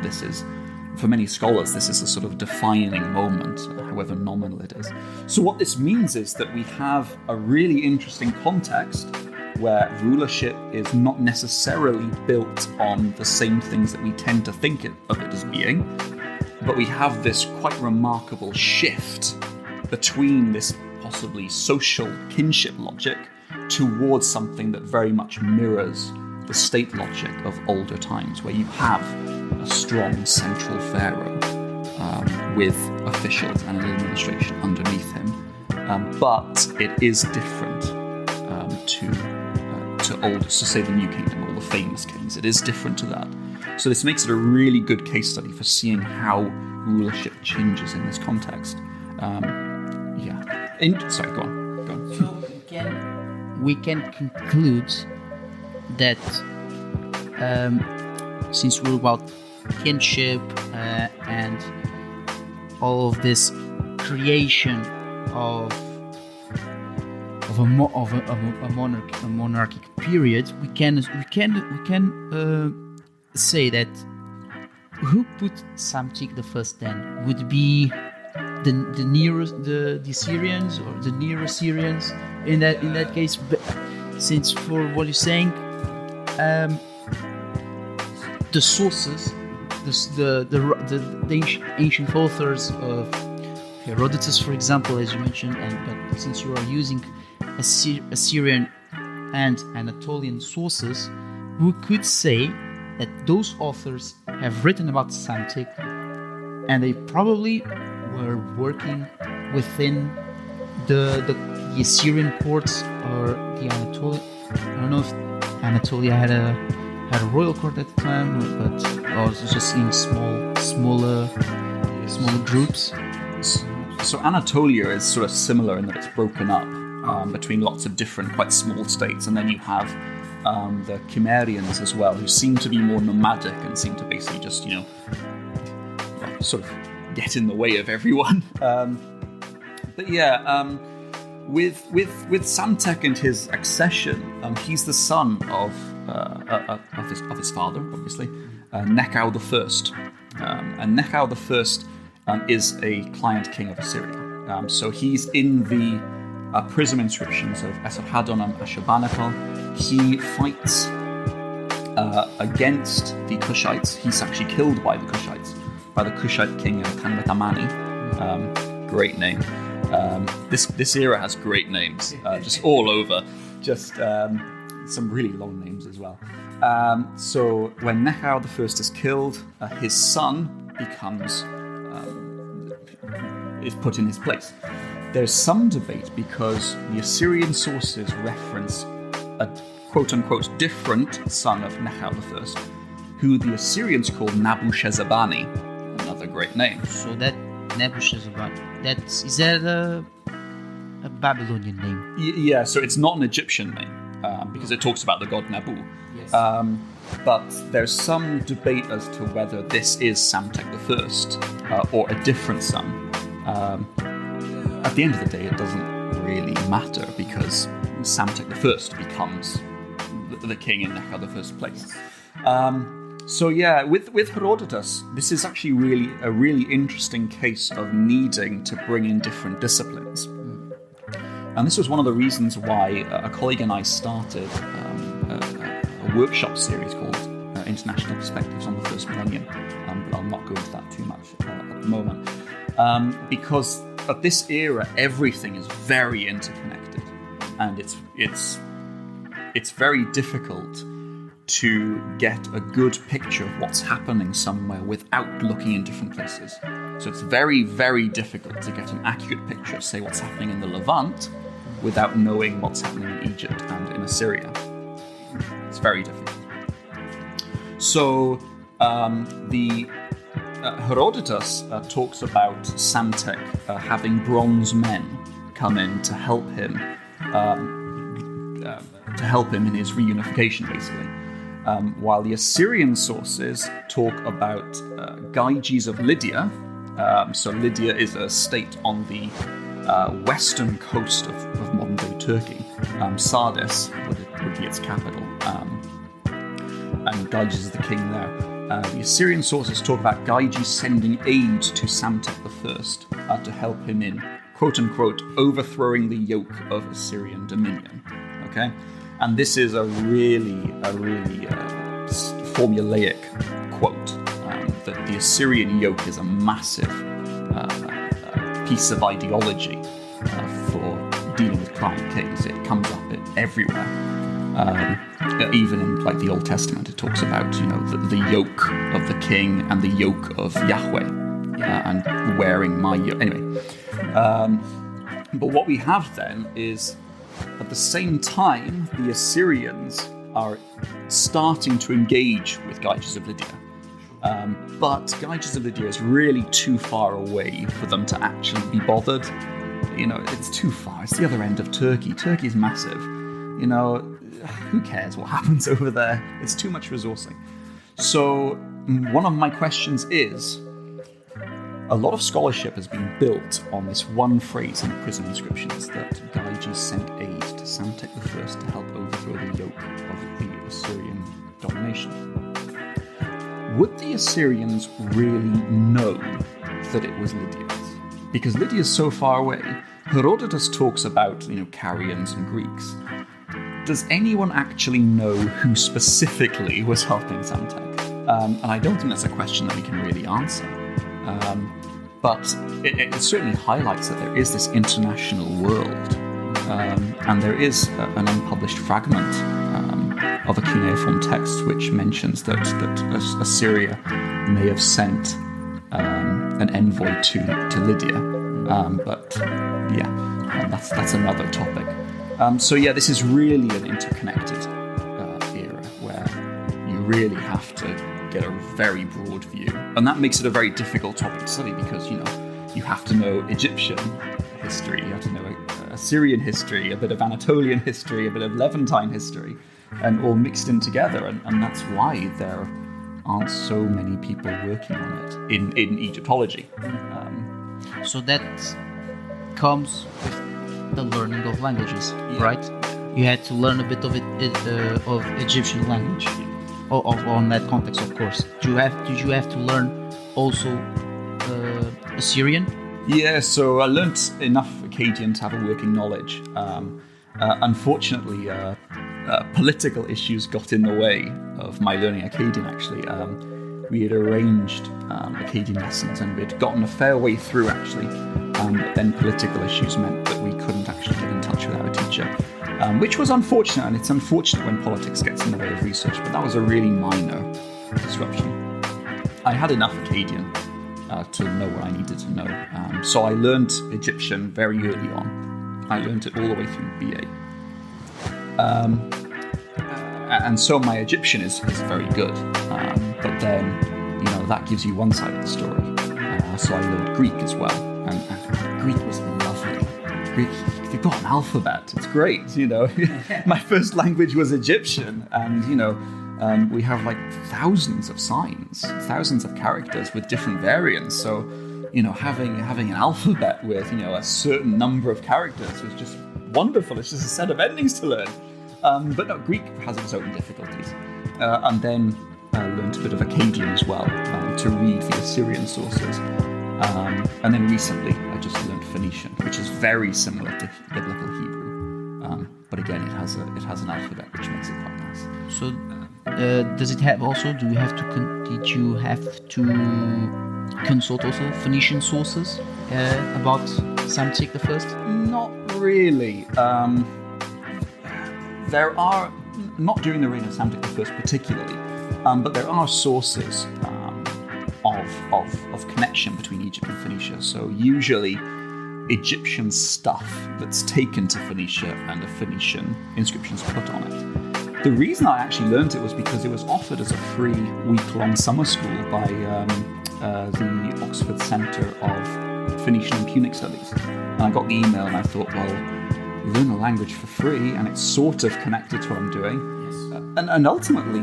for many scholars, this is a sort of defining moment, however nominal it is. So what this means is that we have a really interesting context where rulership is not necessarily built on the same things that we tend to think of it as being, but we have this quite remarkable shift between this possibly social kinship logic towards something that very much mirrors the state logic of older times, where you have a strong central pharaoh with officials and an administration underneath him, but it is different to old, so say the New Kingdom, all the famous kings. It is different to that. So this makes it a really good case study for seeing how rulership changes in this context. Sorry, go on. So we can conclude that since we're about kinship and all of this creation of a monarchic period, we can say that who put Psamtik I then would be the Assyrians or the near Assyrians in that case, since for what you're saying, the sources, the ancient authors of Herodotus, for example, as you mentioned, but since you are using Assyrian and Anatolian sources, we could say that those authors have written about Psamtik, and they probably were working within the Assyrian courts or the Anatolian. I don't know if Anatolia had a royal court at the time, but or was just in smaller groups. So Anatolia is sort of similar in that it's broken up between lots of different, quite small states, and then you have the Cimmerians as well, who seem to be more nomadic and seem to basically just, sort of get in the way of everyone. With Psamtik and his accession, he's the son of his father, obviously, Nekhau I, and Nekhau I is a client king of Assyria. So he's in the prism inscriptions of Esarhaddon and Ashurbanipal. He fights against the Kushites. He's actually killed by the Kushites, by the Kushite king Tanbatamani. Great name. This era has great names, just all over. Just some really long names as well. So when Nekhau I is killed, his son is put in his place. There's some debate because the Assyrian sources reference a quote-unquote different son of Nekhau I, who the Assyrians call Nabu-shazbani, another great name. So that Nabu-shazbani, is that a Babylonian name? Yeah, so it's not an Egyptian name, because it talks about the god Nabu. Yes. But there's some debate as to whether this is Psamtik I or a different son. At the end of the day, it doesn't really matter because Psamtik I becomes the king in Nekhau I's place. With Herodotus, this is actually a really interesting case of needing to bring in different disciplines. And this was one of the reasons why a colleague and I started a workshop series called International Perspectives on the First Millennium. But I'll not go into that too much at the moment. Because at this era, everything is very interconnected. And it's very difficult to get a good picture of what's happening somewhere without looking in different places. So it's very, very difficult to get an accurate picture of, say, what's happening in the Levant without knowing what's happening in Egypt and in Assyria. It's very difficult. So the Herodotus talks about Psamtik having bronze men come in to help him in his reunification, basically. While the Assyrian sources talk about Gyges of Lydia. So Lydia is a state on the western coast of modern-day Turkey. Sardis would be its capital, and Gyges is the king there. The Assyrian sources talk about Gyges sending aid to Psamtik I to help him in, quote-unquote, overthrowing the yoke of Assyrian dominion. Okay? And this is a really formulaic quote, that the Assyrian yoke is a massive piece of ideology for dealing with client kings. It comes up everywhere. Even in like the Old Testament, it talks about the yoke of the king and the yoke of Yahweh, and wearing my yoke. Anyway, but what we have then is, at the same time, the Assyrians are starting to engage with Gyges of Lydia. But Gyges of Lydia is really too far away for them to actually be bothered. It's too far. It's the other end of Turkey. Turkey is massive. Who cares what happens over there? It's too much resourcing. So one of my questions is, a lot of scholarship has been built on this one phrase in the prison inscriptions, that Gyges sent aid to Psamtik I to help overthrow the yoke of the Assyrian domination. Would the Assyrians really know that it was Lydians? Because Lydia is so far away. Herodotus talks about, Carians and Greeks. Does anyone actually know who specifically was helping Psamtik? And I don't think that's a question that we can really answer. But it certainly highlights that there is this international world. And there is an unpublished fragment of a cuneiform text which mentions that Assyria may have sent an envoy to Lydia. That's another topic. This is really an interconnected era where you really have to get a very broad view. And that makes it a very difficult topic to study because, you have to know Egyptian history, you have to know Assyrian history, a bit of Anatolian history, a bit of Levantine history, and all mixed in together. And that's why there aren't so many people working on it in Egyptology. So that comes with the learning of languages, right? You had to learn a bit of Egyptian language, on that context, of course. Did you have to learn also Assyrian? Yeah, so I learnt enough Akkadian to have a working knowledge. Unfortunately, political issues got in the way of my learning Akkadian, actually. We had arranged Akkadian lessons and we'd gotten a fair way through, actually. But then political issues meant that we couldn't actually get in touch with our teacher, which was unfortunate, and it's unfortunate when politics gets in the way of research, but that was a really minor disruption. I had enough Akkadian to know what I needed to know, so I learned Egyptian very early on. I learned it all the way through BA. And so my Egyptian is very good, but then, that gives you one side of the story. So I learned Greek as well. And Greek was lovely. Greek, they've got an alphabet. It's great, My first language was Egyptian, and we have like thousands of signs, thousands of characters with different variants. So, having an alphabet with a certain number of characters was just wonderful. It's just a set of endings to learn. But no, Greek has its own difficulties. And then I learned a bit of Akkadian as well to read the Assyrian sources. And then recently, I just learned Phoenician, which is very similar to Biblical Hebrew. But again, it has an alphabet, which makes it quite nice. So, does it have also? Did you have to consult also Phoenician sources about Psamtik I? Not really. There are, not during the reign of Psamtik I particularly, but there are sources of connection between Egypt and Phoenicia. So usually Egyptian stuff that's taken to Phoenicia and a Phoenician inscriptions put on it. The reason I actually learned it was because it was offered as a free week-long summer school by the Oxford Centre of Phoenician and Punic Studies. And I got the email and I thought, well, learn a language for free and it's sort of connected to what I'm doing. Yes. And ultimately,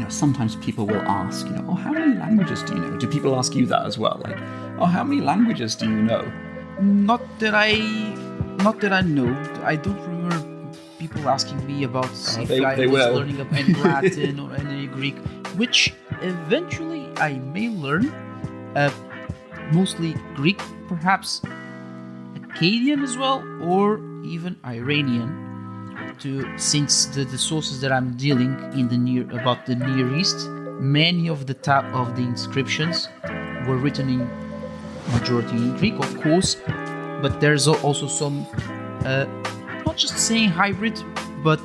sometimes people will ask, oh, how many languages do you know? Do people ask you that as well? Like, oh, how many languages do you know? Not that I know. I don't remember people asking me about if I was learning any Latin or any Greek, which eventually I may learn. Mostly Greek, perhaps Akkadian as well, or even Iranian. since the sources that I'm dealing about the Near East, many of the inscriptions were written in majority in Greek, of course, but there's also some not just saying hybrid, but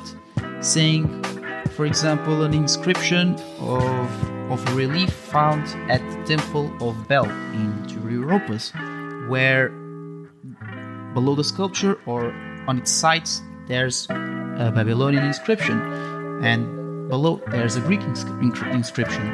saying, for example, an inscription of a relief found at the Temple of Bel in Europus, where below the sculpture or on its sides there's a Babylonian inscription, and below there's a Greek inscription.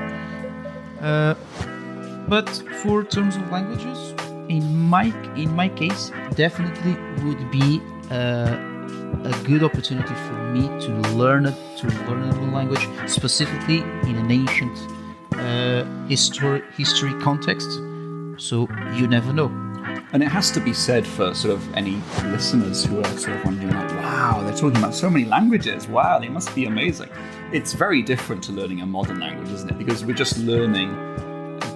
But for terms of languages, in my case, definitely would be a good opportunity for me to learn a new language, specifically in an ancient history context. So you never know. And it has to be said for sort of any listeners who are sort of wondering, like, wow, they're talking about so many languages. Wow, they must be amazing. It's very different to learning a modern language, isn't it? Because we're just learning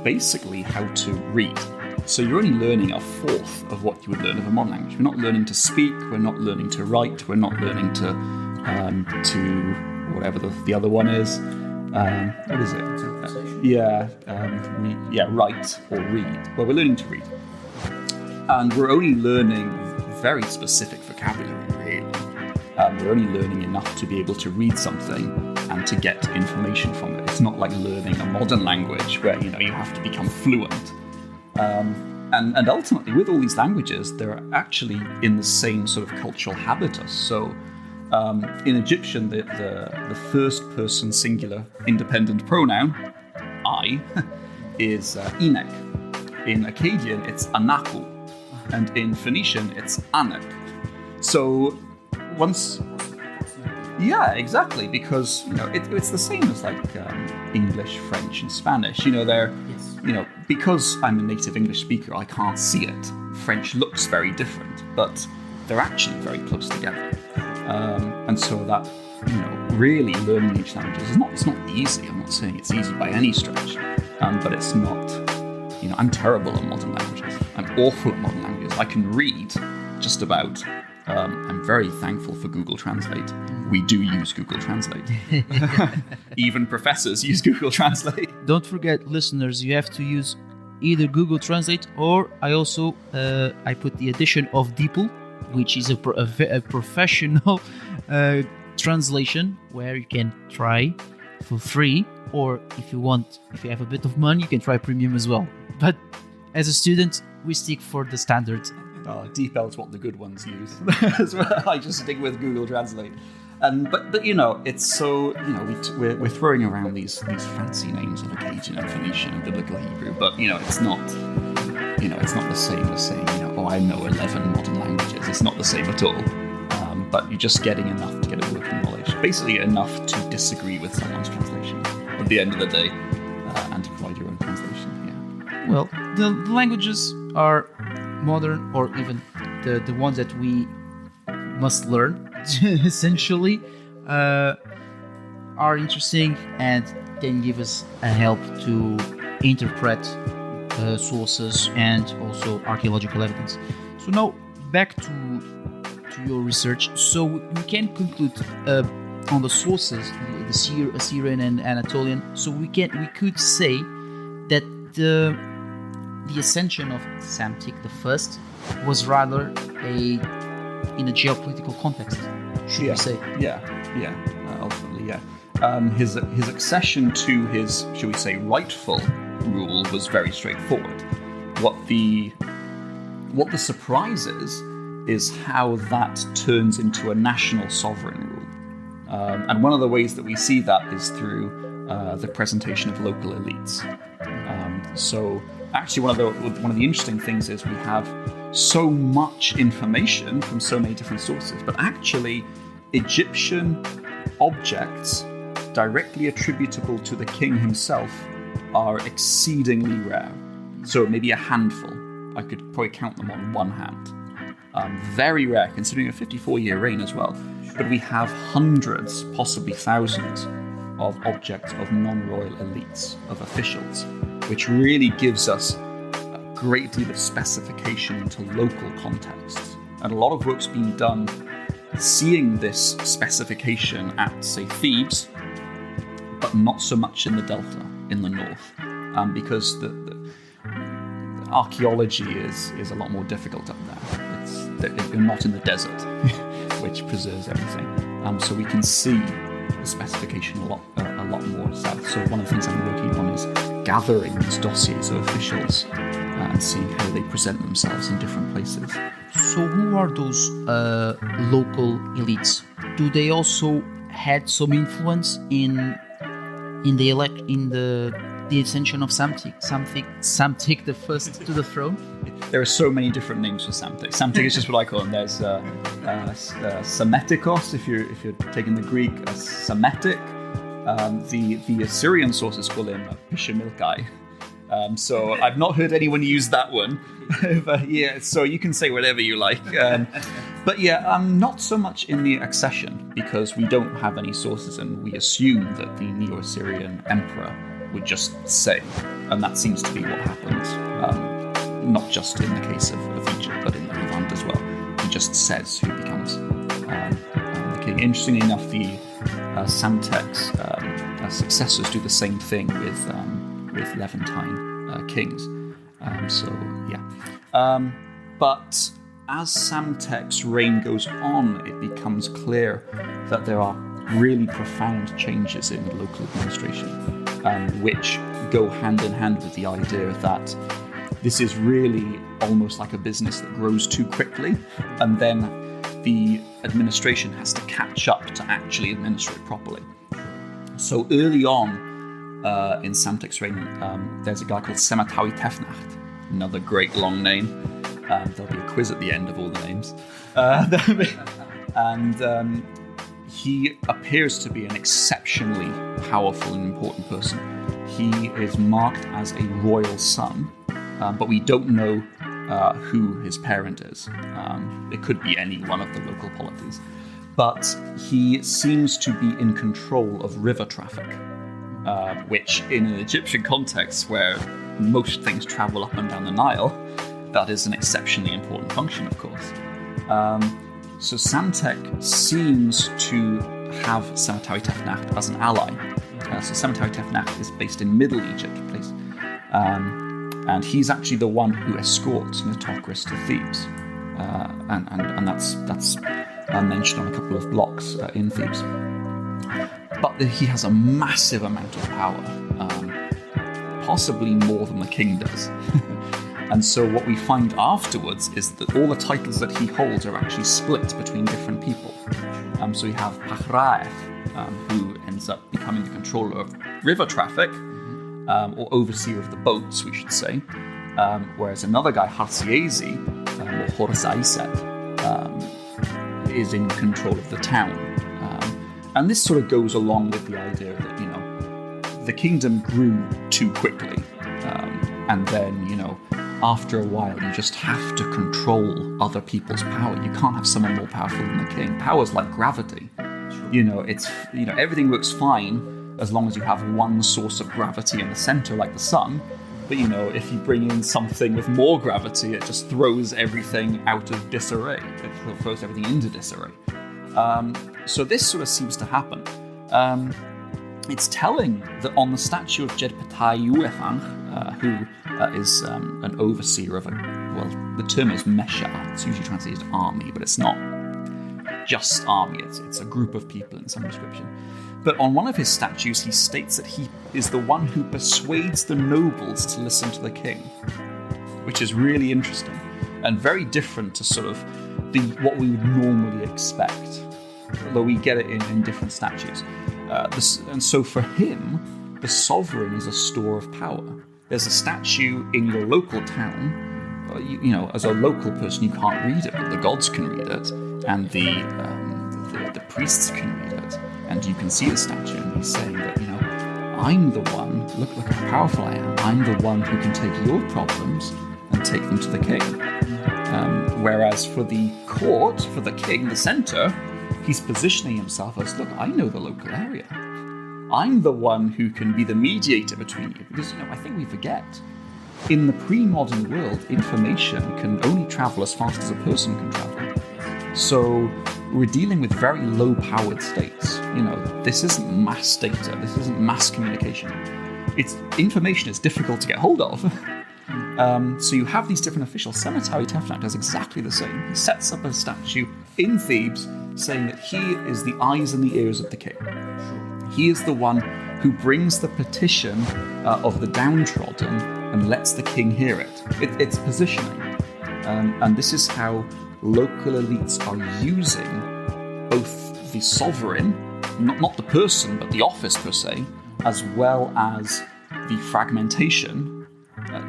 basically how to read. So you're only learning a fourth of what you would learn of a modern language. We're not learning to speak. We're not learning to write. We're not learning to whatever the other one is. What is it? Write or read. Well, we're learning to read. And we're only learning very specific vocabulary, really. We're only learning enough to be able to read something and to get information from it. It's not like learning a modern language where, you have to become fluent. And ultimately, with all these languages, they're actually in the same sort of cultural habitus. So in Egyptian, the first person singular independent pronoun, I, is inek. In Akkadian, it's anaku. And in Phoenician, it's anak. So once... Yeah, exactly, because it's the same as like English, French, and Spanish. They're because I'm a native English speaker, I can't see it. French looks very different, but they're actually very close together. And so that really learning each language it's not easy. I'm not saying it's easy by any stretch, but it's not. I'm terrible at modern languages. I'm awful at modern languages. I can read just about. I'm very thankful for Google Translate. We do use Google Translate. Even professors use Google Translate. Don't forget, listeners, you have to use either Google Translate or I put the addition of DeepL, which is a professional translation where you can try for free, or if you have a bit of money, you can try premium as well. But as a student, we stick for the standard. DeepL is what the good ones use. As well. I just stick with Google Translate. But it's so we're throwing around these fancy names of Akkadian and Phoenician and Biblical Hebrew, but it's not the same as saying I know 11 modern languages. It's not the same at all. But you're just getting enough to get a working knowledge, basically enough to disagree with someone's translation at the end of the day, and to provide your own translation. Yeah. Well, the languages are modern, or even the ones that we must learn essentially are interesting and can give us a help to interpret sources and also archaeological evidence. So now back to your research. So we can conclude on the sources, the Assyrian and Anatolian. So we could say that the ascension of Psamtik I was rather in a geopolitical context, should we say? Ultimately, yeah. His accession to his, shall we say, rightful rule was very straightforward. What the surprise is how that turns into a national sovereign rule. And one of the ways that we see that is through the presentation of local elites. So actually, one of the interesting things is we have so much information from so many different sources, but actually Egyptian objects directly attributable to the king himself are exceedingly rare. So maybe a handful. I could probably count them on one hand. Very rare, considering a 54-year reign as well. But we have hundreds, possibly thousands, of objects of non-royal elites, of officials, which really gives us a great deal of specification into local contexts. And a lot of work's been done seeing this specification at, say, Thebes, but not so much in the delta, in the north, because the archaeology is a lot more difficult up there. You're not in the desert, which preserves everything. So we can see the specification a lot more south. So one of the things I'm working on is gathering these dossiers of officials and seeing how they present themselves in different places. So who are those local elites? Do they also had some influence in the ascension of Psamtik the first to the throne? There are so many different names for Psamtik. Psamtik is just what I call him. There's Psametikos, if you're taking the Greek, Psametic. The Assyrian sources call him Psamtik I. So I've not heard anyone use that one. But yeah, so you can say whatever you like. But yeah, not so much in the accession, because we don't have any sources and we assume that the Neo-Assyrian emperor would just say, and that seems to be what happens, not just in the case of Egypt, but in the Levant as well. He just says who becomes the king. Interestingly enough, the Psamtik's successors do the same thing with Levantine kings. But as Psamtik's reign goes on, it becomes clear that there are really profound changes in local administration, which go hand in hand with the idea that this is really almost like a business that grows too quickly, and then the administration has to catch up to actually administer it properly. So early on in Psamtik's reign, there's a guy called Saite Renaissance, another great long name. There'll be a quiz at the end of all the names. And he appears to be an exceptionally powerful and important person. He is marked as a royal son, but we don't know who his parent is. It could be any one of the local polities. But he seems to be in control of river traffic, which in an Egyptian context where most things travel up and down the Nile, that is an exceptionally important function, of course. So Psamtik seems to have Saite Renaissance as an ally. So Saite Renaissance is based in Middle Egypt, please. And he's actually the one who escorts Nitocris to Thebes. And that's mentioned on a couple of blocks in Thebes. But he has a massive amount of power, possibly more than the king does. And so what we find afterwards is that all the titles that he holds are actually split between different people. So we have Pachraef, who ends up becoming the controller of river traffic, or overseer of the boats, we should say. Whereas another guy, Harsiesi, or Horsaiset, is in control of the town. And this sort of goes along with the idea that, the kingdom grew too quickly. And then, after a while, you just have to control other people's power. You can't have someone more powerful than the king. Power's like gravity. Everything works fine as long as you have one source of gravity in the center, like the sun. But, if you bring in something with more gravity, it just throws everything out of disarray. It throws everything into disarray. So this sort of seems to happen. It's telling that on the statue of Jedpetai Uefang, who is an overseer of the term is Mesha. It's usually translated army, but it's not just army. It's a group of people in some description. But on one of his statues, he states that he is the one who persuades the nobles to listen to the king, which is really interesting and very different to sort of what we would normally expect, although we get it in different statues. And so for him, the sovereign is a store of power. There's a statue in your local town. As a local person, you can't read it, but the gods can read it, and the priests can read it, and you can see the statue. And he's saying that, I'm the one. Look how powerful I am. I'm the one who can take your problems and take them to the king. Whereas for the court, for the king, the center, he's positioning himself as, look, I know the local area. I'm the one who can be the mediator between you. Because, I think we forget, in the pre-modern world, information can only travel as fast as a person can travel. So we're dealing with very low-powered states. This isn't mass data. This isn't mass communication. Information is difficult to get hold of. So you have these different officials. Senetai Tefnut does exactly the same. He sets up a statue in Thebes saying that he is the eyes and the ears of the king. He is the one who brings the petition of the downtrodden and lets the king hear it. It's positioning. And this is how local elites are using both the sovereign, not the person, but the office per se, as well as the fragmentation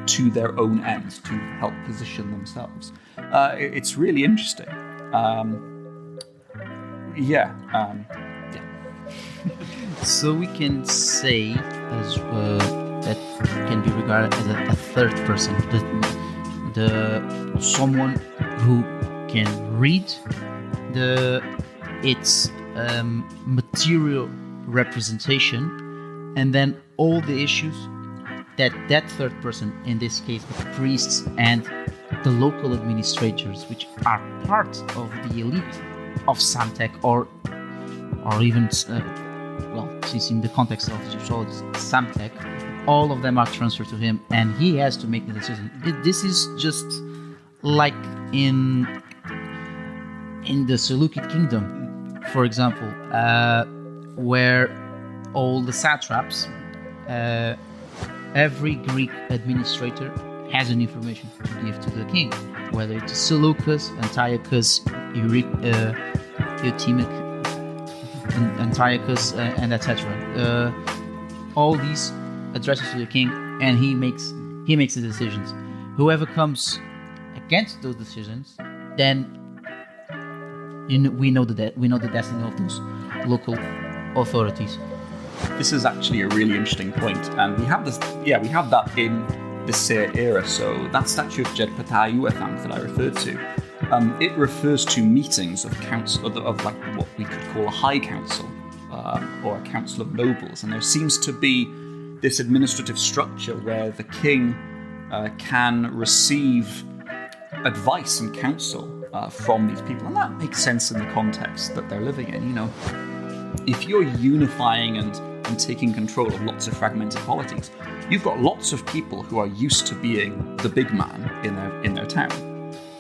to their own ends, to help position themselves. It's really interesting. So we can say as that can be regarded as a third person, the someone who can read its material representation, and then all the issues that third person, in this case the priests and the local administrators, which are part of the elite of Psamtik, or even since in the context of Egyptology, Psamtik, all of them are transferred to him, and he has to make the decision. This is just like in the Seleucid kingdom, for example, where all the satraps, every Greek administrator has an information to give to the king, whether it's Seleucus, Antiochus, Eutemic, Antiochus, and etc. All these addresses to the king, and he makes the decisions. Whoever comes against those decisions, then we know the destiny of those local authorities. This is actually a really interesting point, and we have that in the Saite era. So that statue of Jedpatayu Uathank that I referred to, it refers to meetings of council, of like what we could call a high council, or a council of nobles, and there seems to be this administrative structure where the king can receive advice and counsel from these people, and that makes sense in the context that they're living in. If you're unifying and taking control of lots of fragmented polities, you've got lots of people who are used to being the big man in their town,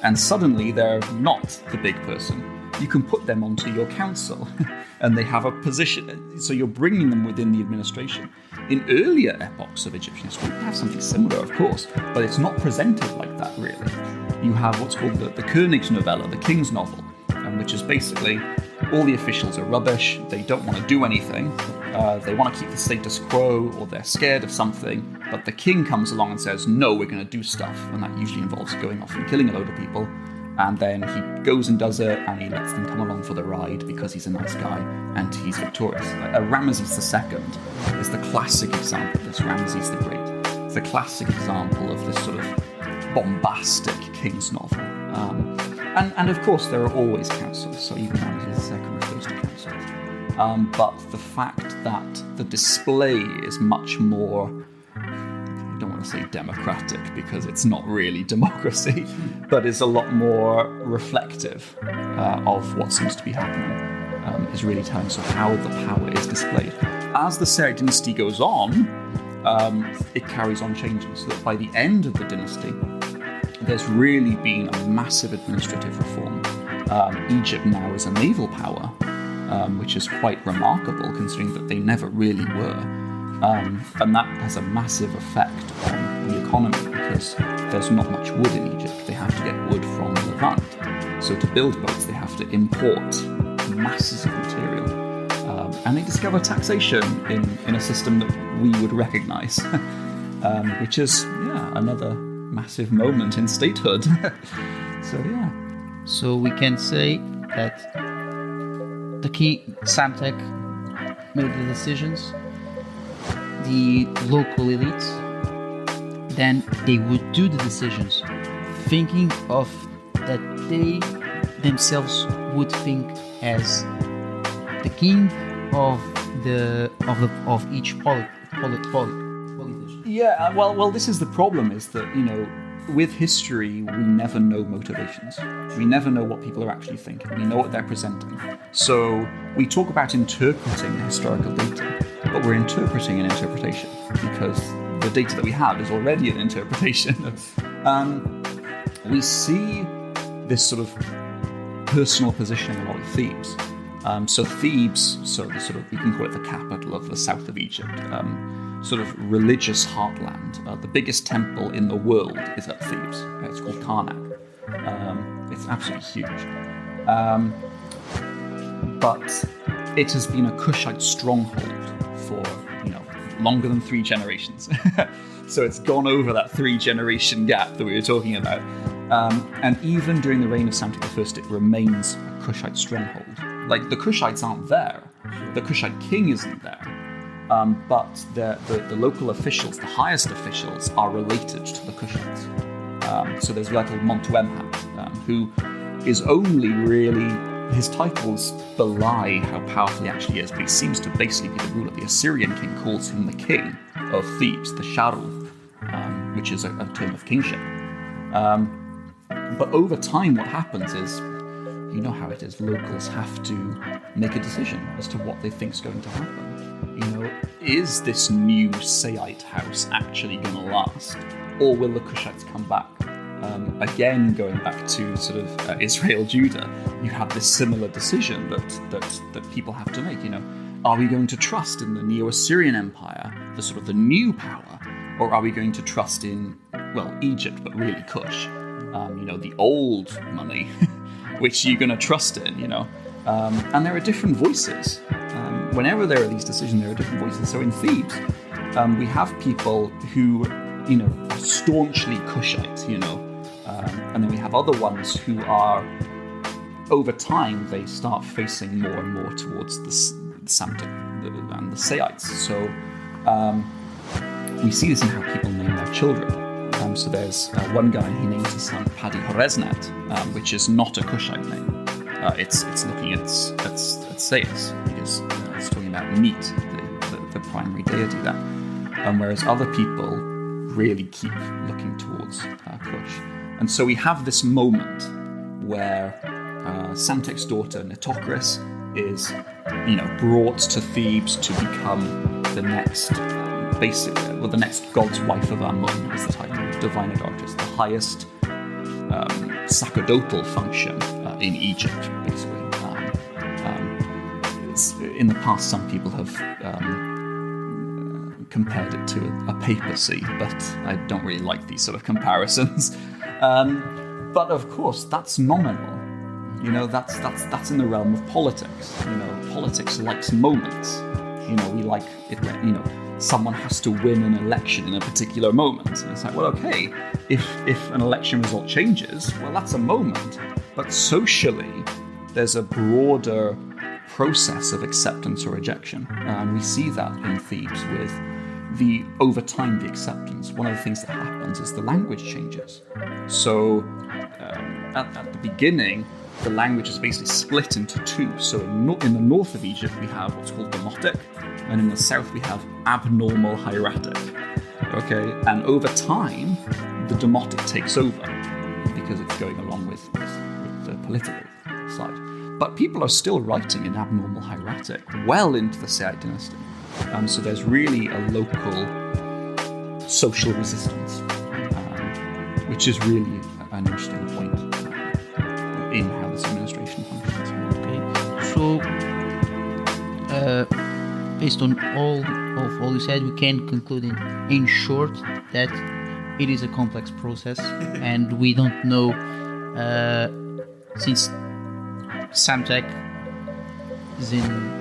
and suddenly they're not the big person. You can put them onto your council, and they have a position. So you're bringing them within the administration. In earlier epochs of Egyptian history, we have something similar, of course, but it's not presented like that, really. You have what's called the Königsnovella, the king's novel, which is basically all the officials are rubbish. They don't want to do anything. They want to keep the status quo, or they're scared of something. But the king comes along and says, no, we're going to do stuff. And that usually involves going off and killing a load of people. And then he goes and does it, and he lets them come along for the ride because he's a nice guy and he's victorious. Ramesses II is the classic example of this, Ramesses the Great. It's the classic example of this sort of bombastic king's novel. And of course, there are always councils, so even Ramesses II refers to councils. But the fact that the display is much more, I don't want to say democratic because it's not really democracy, but is a lot more reflective of what seems to be happening, is really telling us how the power is displayed. As the Saite dynasty goes on, it carries on changing, so that by the end of the dynasty, there's really been a massive administrative reform. Egypt now is a naval power, which is quite remarkable considering that they never really were. And that has a massive effect on the economy because there's not much wood in Egypt. They have to get wood from Levant. So to build boats, they have to import masses of material. And they discover taxation in a system that we would recognize, which is, another massive moment in statehood. So we can say that the king Psamtik made the decisions, the local elites, then they would do the decisions, thinking of that they themselves would think as the king of each politician. Yeah, well, this is the problem, is that, with history, we never know motivations. We never know what people are actually thinking. We know what they're presenting. So we talk about interpreting the historical data, but we're interpreting an interpretation because the data that we have is already an interpretation. We see this sort of personal positioning a lot of Thebes. So Thebes, we can call it the capital of the south of Egypt, sort of religious heartland. The biggest temple in the world is at Thebes. It's called Karnak. It's absolutely huge. But it has been a Kushite stronghold for, longer than 3 generations. So it's gone over that 3-generation gap that we were talking about. And even during the reign of Psamtik I, it remains a Kushite stronghold. Like, the Kushites aren't there. The Kushite king isn't there. But the local officials, the highest officials, are related to the Kushites. So there's a guy called Montuemhat, who is only really... His titles belie how powerful he actually is, but he seems to basically be the ruler. The Assyrian king calls him the king of Thebes, the Sharul, which is a term of kingship. But over time, what happens is, you know how it is, locals have to make a decision as to what they think is going to happen. Is this new Saite house actually going to last? Or will the Kushites come back? Again, going back to sort of Israel, Judah, you have this similar decision that people have to make. Are we going to trust in the Neo-Assyrian Empire, the new power, or are we going to trust in, Egypt, but really Kush? The old money, which you're going to trust in, And there are different voices. Whenever there are these decisions, there are different voices. So in Thebes, we have people who, are staunchly Kushite, and then we have other ones who are, over time, they start facing more and more towards the Psamtik and the Saites. So we see this in how people name their children. So there's one guy, he names his son Padi Horesnet, which is not a Kushite name. It's looking at Sais, because it's talking about meat, the primary deity there. Whereas other people really keep looking towards Kush. And so we have this moment where Psamtik's daughter Nitocris is, brought to Thebes to become the next, the next god's wife of Amun is the title, divine adoratress, the highest sacerdotal function in Egypt, basically. In the past, some people have compared it to a papacy, but I don't really like these sort of comparisons. But of course, that's nominal. That's in the realm of politics. Politics likes moments. We like it when, someone has to win an election in a particular moment. And it's like, well, okay, if an election result changes, well, that's a moment. But socially, there's a broader process of acceptance or rejection. And we see that in Thebes with over time, the acceptance. One of the things that happens is the language changes. So at the beginning, the language is basically split into 2. So in the north of Egypt, we have what's called Demotic, and in the south, we have abnormal hieratic. Okay, and over time, the Demotic takes over because it's going along with the political side. But people are still writing in abnormal hieratic well into the Saite dynasty. So there's really a local social resistance, which is really an interesting point in how this administration functions. Okay, so based on all you said, we can conclude in short that it is a complex process, and we don't know since Psamtik is in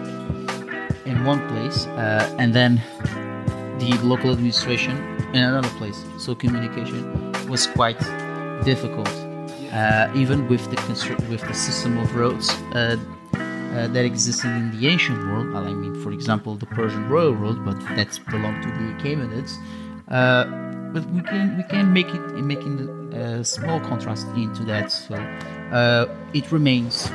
one place, and then the local administration in another place. So communication was quite difficult, even with the system of roads that existed in the ancient world. I mean, for example, the Persian royal road, but that belonged to the Achaemenids. But we can make it making a small contrast into that. So it remains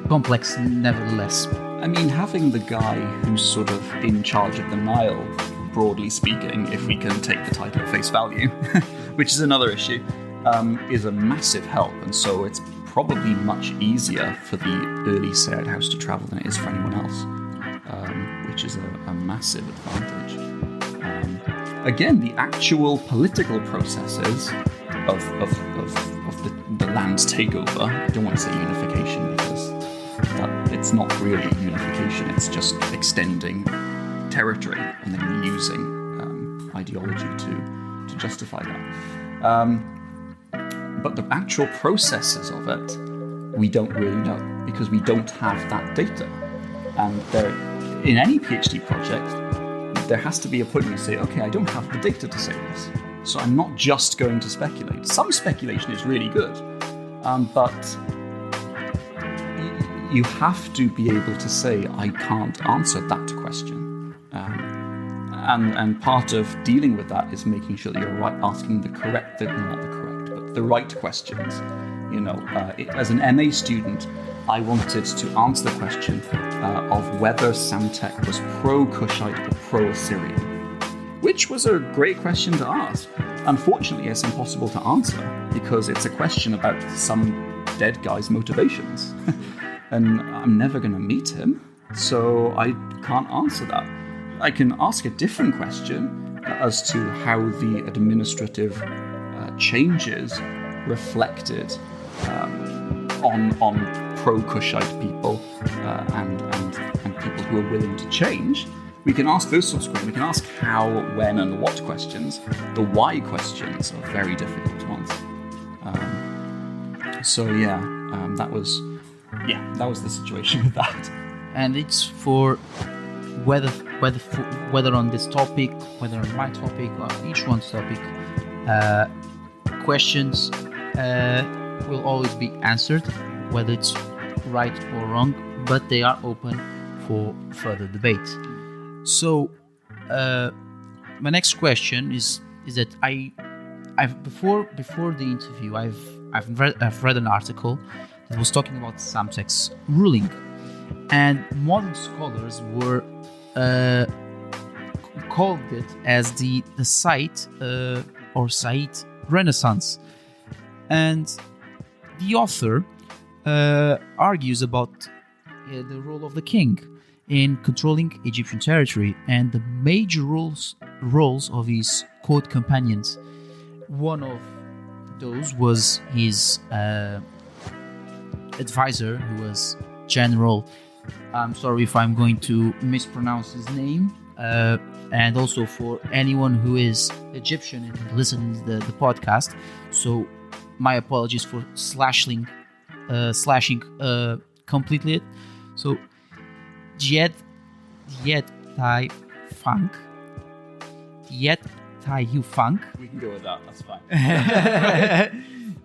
complex, nevertheless. I mean, having the guy who's sort of in charge of the Nile, broadly speaking, if we can take the title at face value, which is another issue, is a massive help, and so it's probably much easier for the early Sayed house to travel than it is for anyone else, which is a massive advantage. Again, the actual political processes of the land's takeover, I don't want to say unification because it's not really unification, it's just extending territory and then using ideology to justify that. But the actual processes of it, we don't really know because we don't have that data. And in any PhD project, there has to be a point where you say, okay, I don't have the data to say this, so I'm not just going to speculate. Some speculation is really good, but you have to be able to say, I can't answer that question. And part of dealing with that is making sure that you're asking the right questions. As an MA student, I wanted to answer the question of whether Psamtik was pro-Kushite or pro-Assyrian, which was a great question to ask. Unfortunately, it's impossible to answer because it's a question about some dead guy's motivations. And I'm never going to meet him, so I can't answer that. I can ask a different question as to how the administrative changes reflected on pro-Kushite people and people who are willing to change. We can ask those sorts of questions. We can ask how, when, and what questions. The why questions are very difficult to answer. That was the situation with that. And it's for whether on this topic, whether on my topic or each one's topic, questions will always be answered, whether it's right or wrong, but they are open for further debate. So my next question is that I've before the interview I've read an article that was talking about Psamtik's ruling, and modern scholars were called it as the Saite or Saite Renaissance, and the author argues about the role of the king in controlling Egyptian territory and the major roles of his court companions. One of those was his advisor, who was General, I'm sorry if I'm going to mispronounce his name, and also for anyone who is Egyptian and listening to the podcast, so my apologies for slashing completely it. So Diet Tai Funk. We can go with that, that's fine.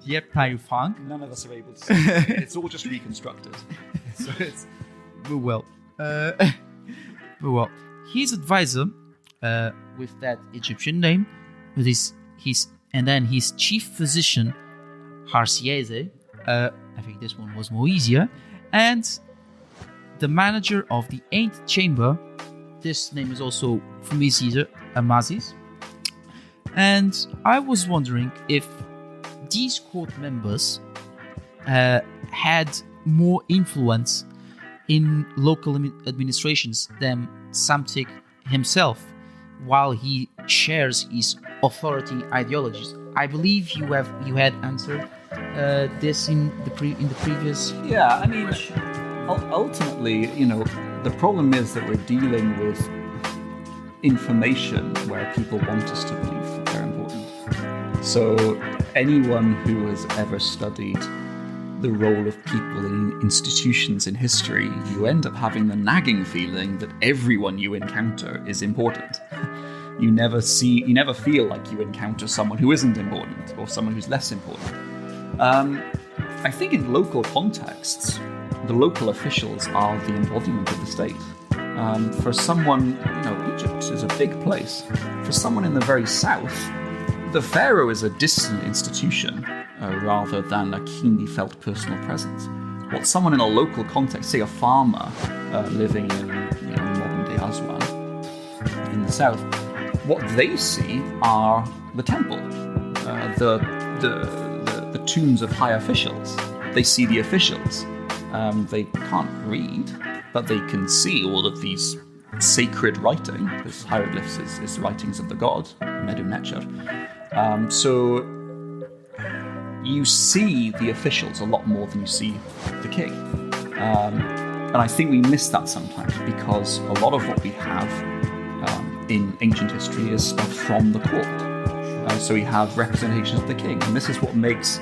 Diet Tai Funk. None of us are able to say it. It's all just reconstructed. So it's... Well, his advisor, with that Egyptian name, with his chief physician, Harsiese, I think this one was more easier, and the manager of the 8th chamber, this name is also from his Caesar, Amazis. And I was wondering if these court members had more influence in local administrations than Psamtik himself, while he shares his authority ideologies. I believe you had answered this in the previous. Yeah, I mean, ultimately, the problem is that we're dealing with information where people want us to believe that they're important. So anyone who has ever studied the role of people in institutions in history, you end up having the nagging feeling that everyone you encounter is important. You never feel like you encounter someone who isn't important or someone who's less important. I think in local contexts, the local officials are the embodiment of the state. For someone, Egypt is a big place. For someone in the very south, the pharaoh is a distant institution rather than a keenly felt personal presence. What someone in a local context, say a farmer living in modern-day Aswan in the south, what they see are the temple, the the tombs of high officials. They see the officials. They can't read, but they can see all of these sacred writing, because hieroglyphs is the writings of the god, Medu Necher. So you see the officials a lot more than you see the king. And I think we miss that sometimes, because a lot of what we have in ancient history is stuff from the court. So we have representations of the king, and this is what makes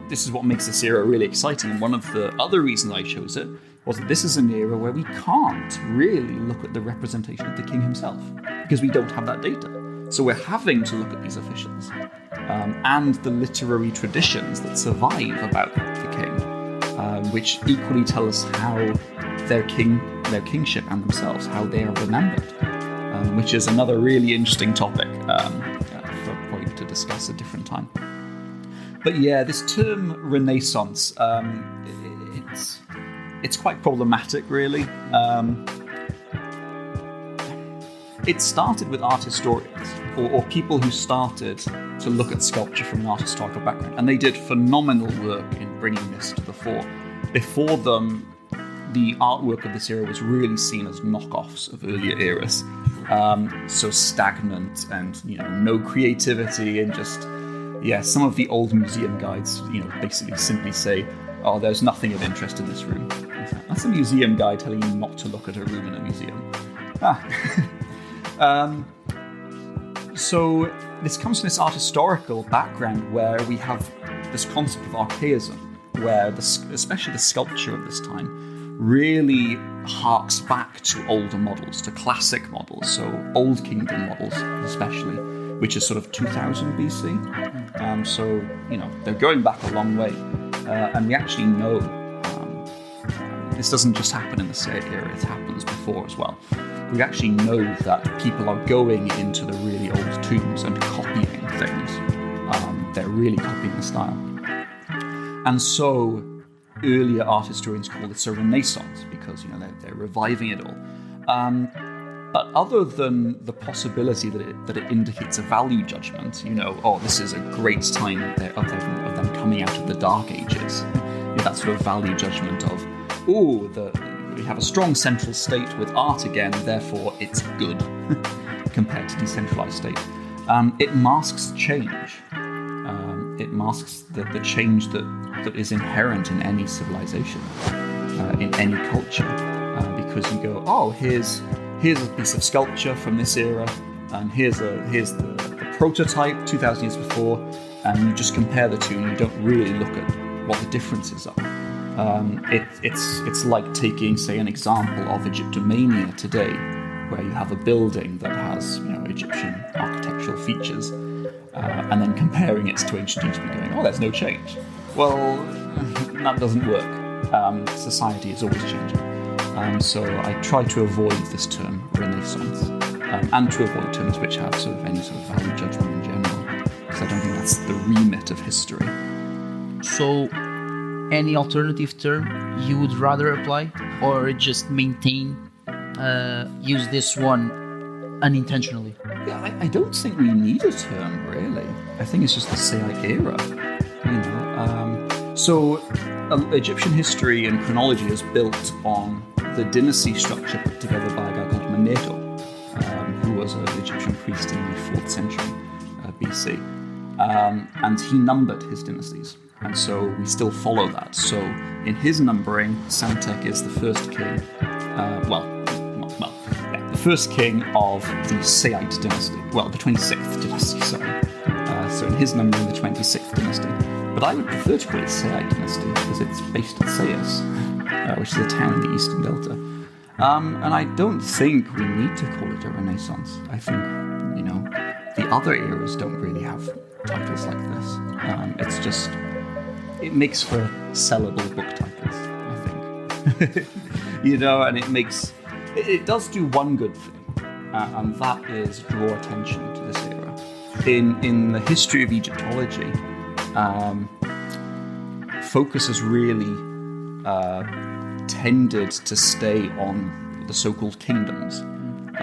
this era really exciting. And one of the other reasons I chose it was that this is an era where we can't really look at the representation of the king himself, because we don't have that data. So we're having to look at these officials and the literary traditions that survive about the king, which equally tell us how their kingship and themselves, how they are remembered, which is another really interesting topic for probably to discuss at a different time. But yeah, this term Renaissance, it's quite problematic, really. It started with art historians, or people who started to look at sculpture from an art historical background, and they did phenomenal work in bringing this to the fore. Before them, the artwork of this era was really seen as knockoffs of earlier eras, so stagnant and no creativity, and just some of the old museum guides basically simply say, "Oh, there's nothing of interest in this room." That's a museum guide telling you not to look at a room in a museum. So this comes from this art historical background where we have this concept of archaism, where especially the sculpture of this time really harks back to older models, to classic models, so Old Kingdom models especially, which is sort of 2000 BC. So they're going back a long way, and we actually know this doesn't just happen in the Saite era; it happens before as well. We actually know that people are going into the really old tombs and copying things. They're really copying the style. And so earlier art historians call this a renaissance, because they're reviving it all. But other than the possibility that it indicates a value judgment, this is a great time of them coming out of the Dark Ages. That sort of value judgment of, we have a strong central state with art again, therefore it's good compared to decentralized state. It masks change. It masks the change that is inherent in any civilization, in any culture, because you go, here's a piece of sculpture from this era, and here's the prototype 2,000 years before, and you just compare the two, and you don't really look at what the differences are. It's like taking, say, an example of Egyptomania today, where you have a building that has Egyptian architectural features, and then comparing it to ancient Egypt and going, there's no change. Well, that doesn't work. Society is always changing. So I try to avoid this term Renaissance, and to avoid terms which have sort of any sort of value judgment in general, because I don't think that's the remit of history. So, any alternative term you would rather apply, or just use this one unintentionally? Yeah, I don't think we need a term, really. I think it's just the Saite era, So Egyptian history and chronology is built on the dynasty structure put together by a guy called Manetho, who was an Egyptian priest in the 4th century BC. And he numbered his dynasties. And so we still follow that. So in his numbering, Psamtik is the first king, the first king of the Saite dynasty. Well, the 26th dynasty, sorry. So in his numbering, the 26th dynasty. But I would prefer to call it Saite dynasty, because it's based at Sais, which is a town in the Eastern Delta. And I don't think we need to call it a Renaissance. I think, the other eras don't really have titles like this. It's just... It makes for sellable book titles, I think. And it does do one good thing, and that is draw attention to this era. In the history of Egyptology, focus has really tended to stay on the so-called kingdoms,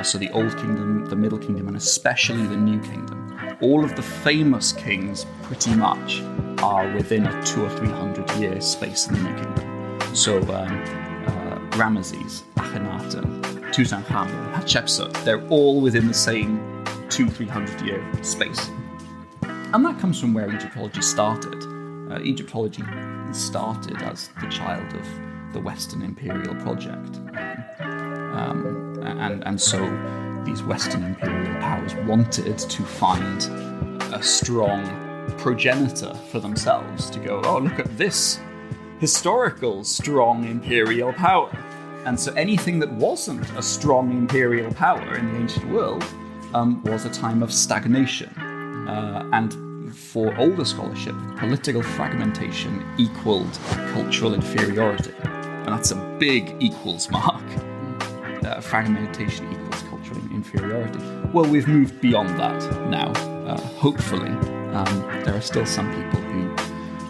So the Old Kingdom, the Middle Kingdom, and especially the New Kingdom. All of the famous kings, pretty much, are within a 200 or 300 year space in the New Kingdom. So Ramesses, Akhenaten, Tutankhamun, Hatshepsut, they're all within the same 200-300 year space. And that comes from where Egyptology started. Egyptology started as the child of the Western imperial project. And so these Western imperial powers wanted to find a strong progenitor for themselves to go, oh, look at this historical strong imperial power. And so anything that wasn't a strong imperial power in the ancient world was a time of stagnation. And for older scholarship, political fragmentation equaled cultural inferiority. And that's a big equals mark. Fragmentation equals cultural inferiority. Well, we've moved beyond that now, hopefully. There are still some people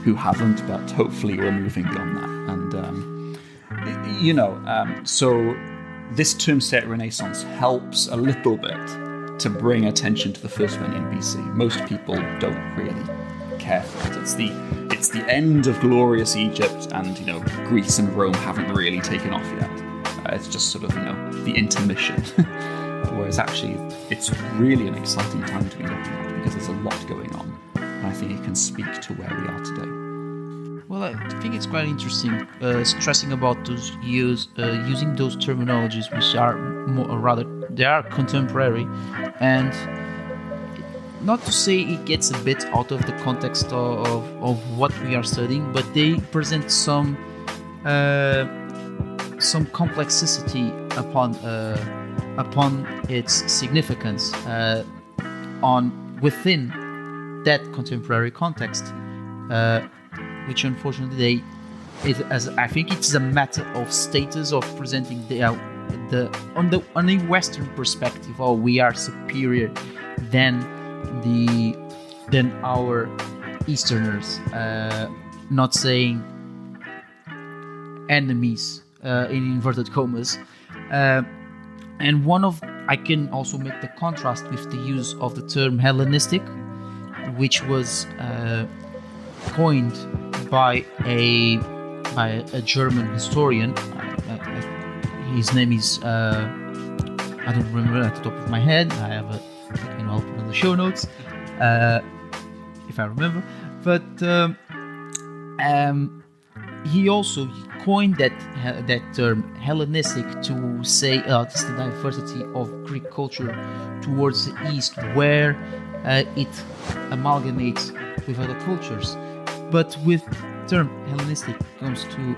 who haven't, but hopefully we're moving beyond that. And, so this term Saite Renaissance helps a little bit to bring attention to the first millennium BC. Most people don't really care for it. It's the end of glorious Egypt, and Greece and Rome haven't really taken off yet. It's just sort of the intermission. Whereas actually, it's really an exciting time to be looking at because there's a lot going on, and I think it can speak to where we are today. Well, I think it's quite interesting stressing about those using those terminologies, which are they are contemporary, and not to say it gets a bit out of the context of what we are studying, but they present some complexity upon its significance within that contemporary context. Which unfortunately I think it's a matter of status of presenting on a Western perspective. Oh, we are superior than our Easterners. Not saying enemies in inverted commas. And I can also make the contrast with the use of the term Hellenistic, which was coined by a German historian. His name is I don't remember at the top of my head. I'll put it in the show notes if I remember. But he also coined that term Hellenistic to say it's the diversity of Greek culture towards the East, where it amalgamates with other cultures. But with term Hellenistic comes to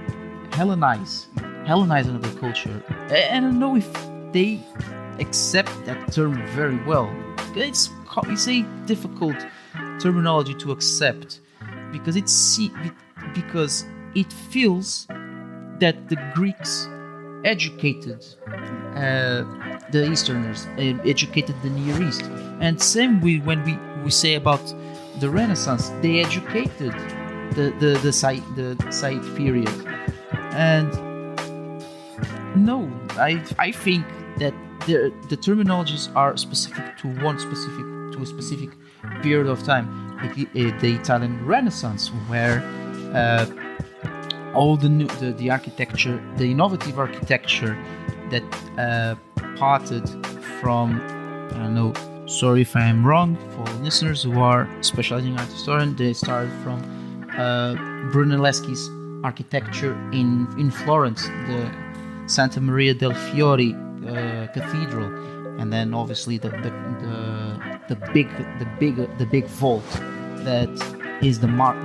Hellenize another culture. And I don't know if they accept that term very well. It's a difficult terminology to accept because it feels that the Greeks educated the Easterners, educated the Near East. And same when we say about the Renaissance, they educated the Saite period. And no, I think that the terminologies are specific to a specific period of time, like the Italian Renaissance, where all the architecture, the innovative architecture that parted from, I don't know, sorry if I am wrong, for listeners who are specializing in art historian, they started from Brunelleschi's architecture in Florence, the Santa Maria del Fiore cathedral, and then obviously the big vault that is the mark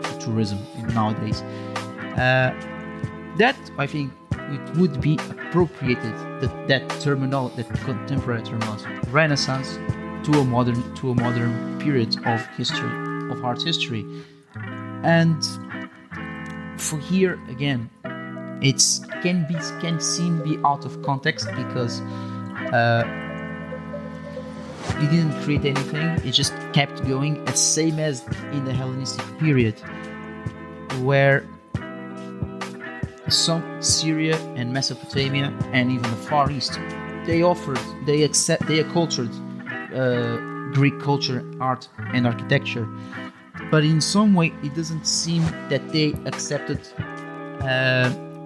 for tourism nowadays. That I think it would be appropriated that contemporary terminology, Renaissance, to a modern period of history, of art history. And for here again, can seem be out of context because it didn't create anything. It just kept going, as same as in the Hellenistic period, where some Syria and Mesopotamia and even the Far East they acculturated Greek culture, art, and architecture, but in some way it doesn't seem that they accepted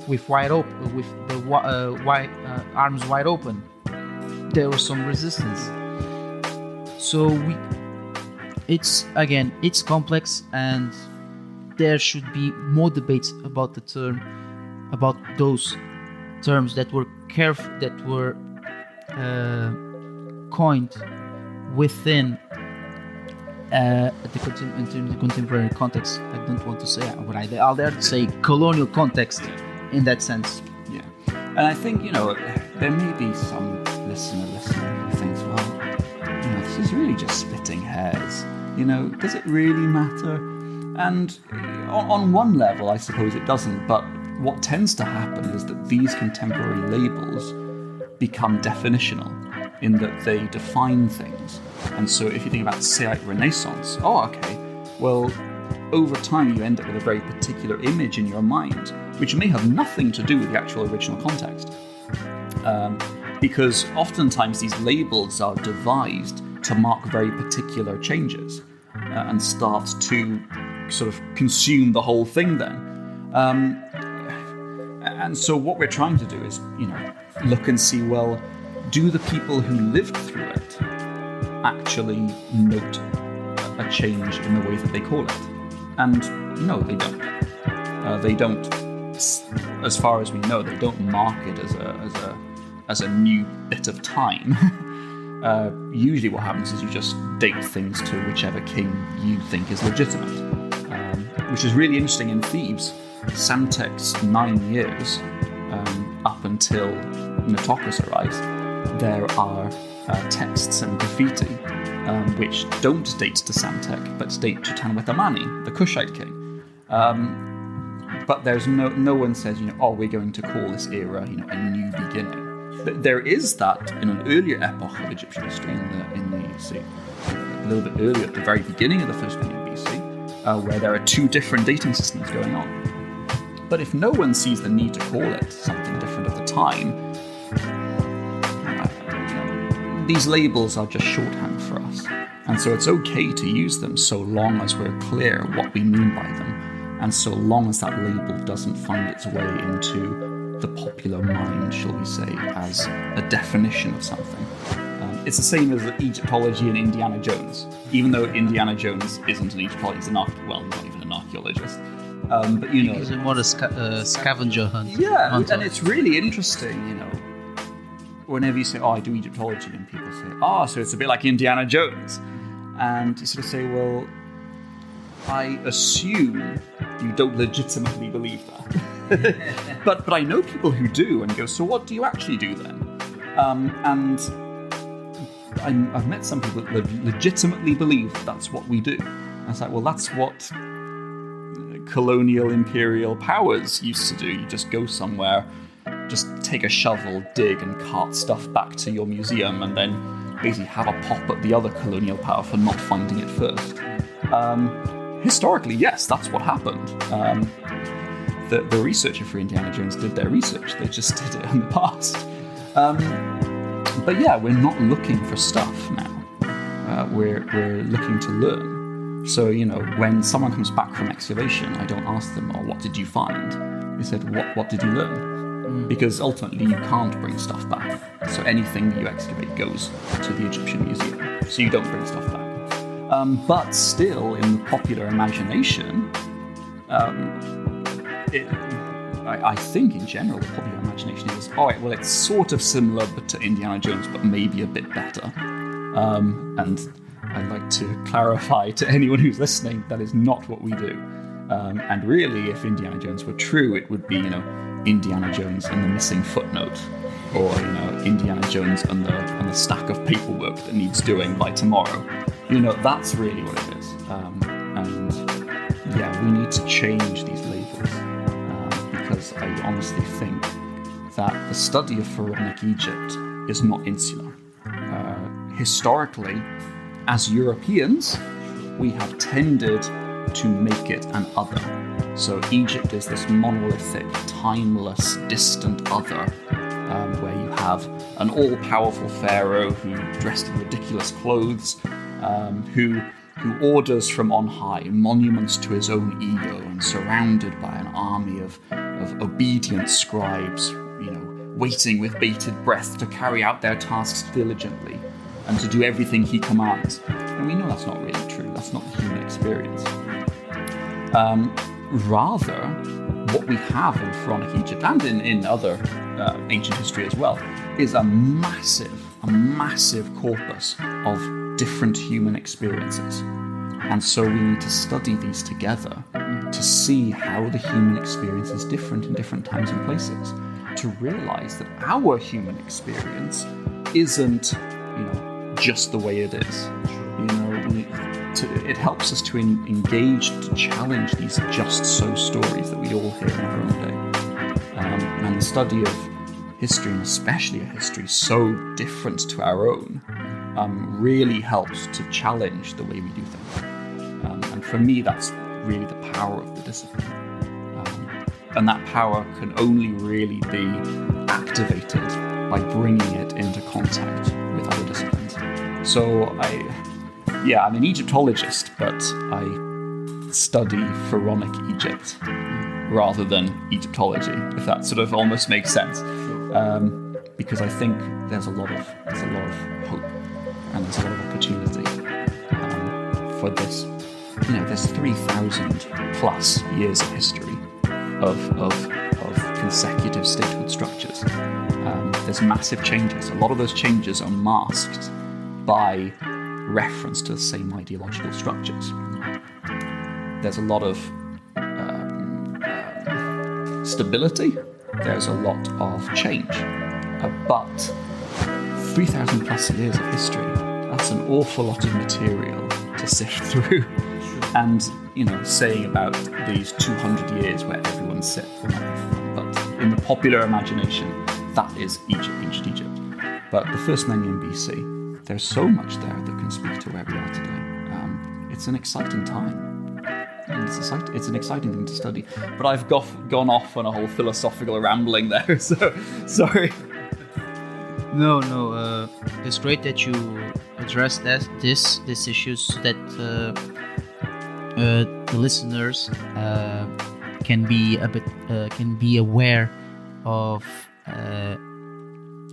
with arms wide open. There was some resistance. So it's complex, and there should be more debates about those terms that were coined within the contemporary context. I don't want to say what I'll dare to say colonial context in that sense. Yeah, and I think there may be some listener who thinks, well, this is really just splitting hairs. Does it really matter? And on one level, I suppose it doesn't. But what tends to happen is that these contemporary labels become definitional, in that they define things. And so if you think about Saite Renaissance, well, over time you end up with a very particular image in your mind, which may have nothing to do with the actual original context. Because oftentimes these labels are devised to mark very particular changes and start to sort of consume the whole thing then. And so what we're trying to do is, look and see, well, do the people who lived through it actually note a change in the way that they call it? And no, they don't. They don't, as far as we know, they don't mark it as a new bit of time. Usually what happens is you just date things to whichever king you think is legitimate, which is really interesting in Thebes. Psamtik's 9 years, up until Nitocris arrives, there are texts and graffiti which don't date to Psamtik, but date to Tanwetamani, the Kushite king. But there's no one says, we're going to call this era, a new beginning. There is that in an earlier epoch of Egyptian history, a little bit earlier, at the very beginning of the first million BC, where there are two different dating systems going on. But if no one sees the need to call it something different at the time, these labels are just shorthand for us. And so it's okay to use them so long as we're clear what we mean by them, and so long as that label doesn't find its way into the popular mind, shall we say, as a definition of something. It's the same as Egyptology and Indiana Jones. Even though Indiana Jones isn't an Egyptologist, he's not even an archaeologist. But He's more a scavenger hunt. Yeah, and it's really interesting, whenever you say, I do Egyptology, and people say, so it's a bit like Indiana Jones. And you sort of say, well, I assume you don't legitimately believe that. but I know people who do, and go, so what do you actually do then? And I've met some people that legitimately believe that's what we do. And it's like, well, that's what colonial imperial powers used to do. You just go somewhere, just take a shovel, dig, and cart stuff back to your museum, and then basically have a pop at the other colonial power for not finding it first. Historically, yes, that's what happened. The researcher for Indiana Jones did their research. They just did it in the past. But yeah, we're not looking for stuff now. We're looking to learn. So, when someone comes back from excavation, I don't ask them, what did you find? They said, what did you learn? Because ultimately you can't bring stuff back. So anything you excavate goes to the Egyptian Museum. So you don't bring stuff back. But still, in the popular imagination, I think in general the popular imagination is, it's sort of similar to Indiana Jones, but maybe a bit better. And I'd like to clarify to anyone who's listening, that is not what we do. And really, if Indiana Jones were true, it would be, Indiana Jones and the missing footnote, or Indiana Jones and the stack of paperwork that needs doing by tomorrow. That's really what it is. And yeah, we need to change these labels, because I honestly think that the study of pharaonic Egypt is not insular. Historically, as Europeans, we have tended to make it an other. So Egypt is this monolithic, timeless, distant other where you have an all-powerful pharaoh who dressed in ridiculous clothes, who orders from on high monuments to his own ego, and surrounded by an army of obedient scribes, waiting with bated breath to carry out their tasks diligently and to do everything he commands. And we know that's not really true. That's not the human experience. Rather, what we have in Pharaonic Egypt and in other ancient history as well is a massive corpus of different human experiences. And so we need to study these together to see how the human experience is different in different times and places, to realize that our human experience isn't, just the way it is. It helps us to engage, to challenge these just so stories that we all hear in our own day. And the study of history, and especially a history so different to our own, really helps to challenge the way we do things. And for me, that's really the power of the discipline. And that power can only really be activated by bringing it into contact with other disciplines. So I'm an Egyptologist, but I study Pharaonic Egypt rather than Egyptology, if that sort of almost makes sense. Because I think there's a lot of hope and there's a lot of opportunity for this. There's 3,000 plus years of history of consecutive statehood structures. There's massive changes. A lot of those changes are masked by reference to the same ideological structures. There's a lot of stability. There's a lot of change. But 3,000 plus years of history, that's an awful lot of material to sift through. And, saying about these 200 years where everyone's set for life. But in the popular imagination, that is ancient Egypt. But the first millennium BC, there's so much there that can speak to where we are today. It's an exciting time. And it's an exciting thing to study. But I've gone off on a whole philosophical rambling there, so sorry. No. It's great that you address these issues so that the listeners can be aware of,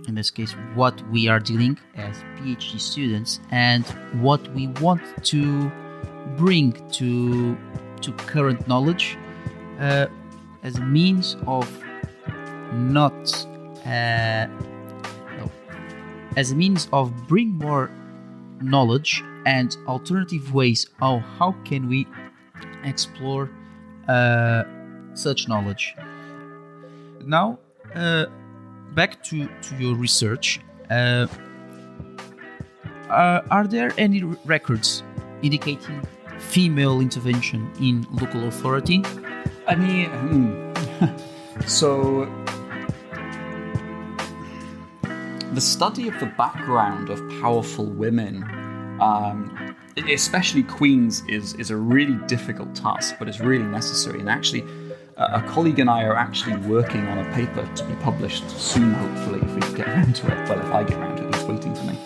in this case, what we are dealing as PhD students and what we want to bring to current knowledge as a means of as a means of bring more knowledge and alternative ways of how can we explore such knowledge. Now, back to your research. Are there any records indicating female intervention in local authority? So the study of the background of powerful women, especially queens, is a really difficult task, but it's really necessary. And actually, a colleague and I are actually working on a paper to be published soon, hopefully, if we get around to it. Well, if I get around to it, he's waiting for me.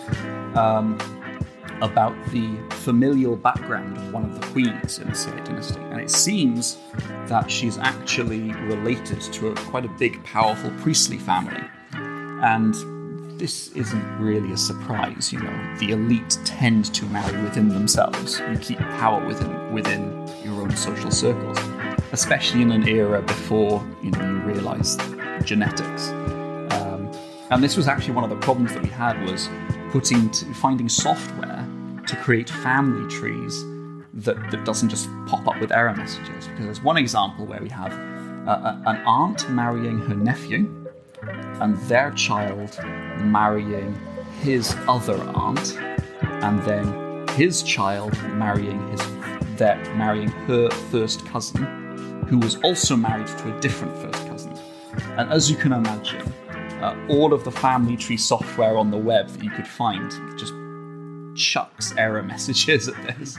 About the familial background of one of the queens in the Saite Dynasty. And it seems that she's actually related to quite a big, powerful priestly family. And this isn't really a surprise, The elite tend to marry within themselves. You keep power within your own social circles, especially in an era before, you realise genetics. And this was actually one of the problems that we had, was finding software to create family trees that doesn't just pop up with error messages. Because there's one example where we have an aunt marrying her nephew, and their child marrying his other aunt, and then his child marrying her first cousin, who was also married to a different first cousin. And as you can imagine, all of the family tree software on the web that you could find just chucks error messages at this.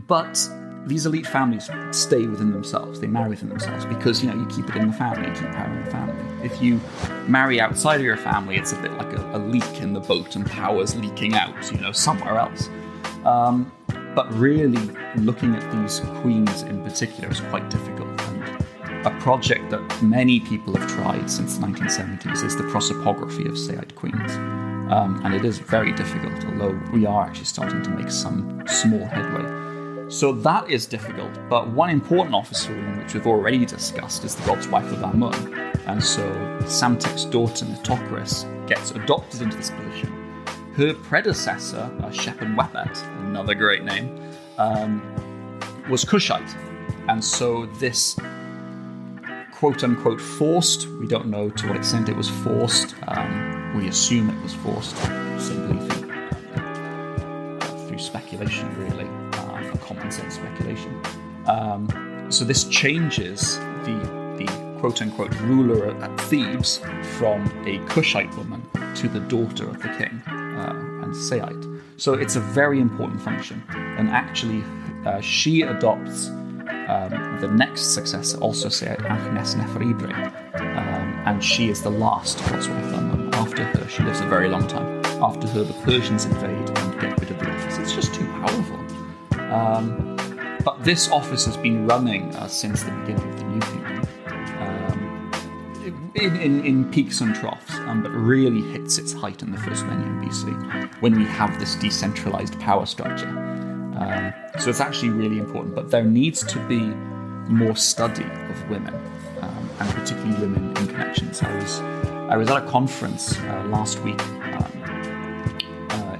But these elite families stay within themselves. They marry within themselves because, you keep it in the family, you keep power in the family. If you marry outside of your family, it's a bit like a leak in the boat and power's leaking out, somewhere else. But really, looking at these queens in particular is quite difficult. And a project that many people have tried since the 1970s is the prosopography of Saite queens. And it is very difficult, although we are actually starting to make some small headway. So that is difficult, but one important officer rune, which we've already discussed, is the god's wife of Amun. And so Psamtik's daughter, Nitocris, gets adopted into this position. Her predecessor, Shep-en-Wepet, another great name, was Cushite. And so this quote-unquote forced, we don't know to what extent it was forced, we assume it was forced simply through speculation, really. Common sense speculation. So this changes the quote-unquote ruler at Thebes from a Cushite woman to the daughter of the king and Saite. So it's a very important function. And actually, she adopts the next successor, also Saite Agnes Neferibre, and she is the last god's wife. After her, she lives a very long time. After her, the Persians invade and get rid of the office. It's just too powerful. But this office has been running since the beginning of the New Kingdom, in peaks and troughs, but really hits its height in the first millennium BC, when we have this decentralized power structure. So it's actually really important, but there needs to be more study of women, and particularly women in connections. I was at a conference last week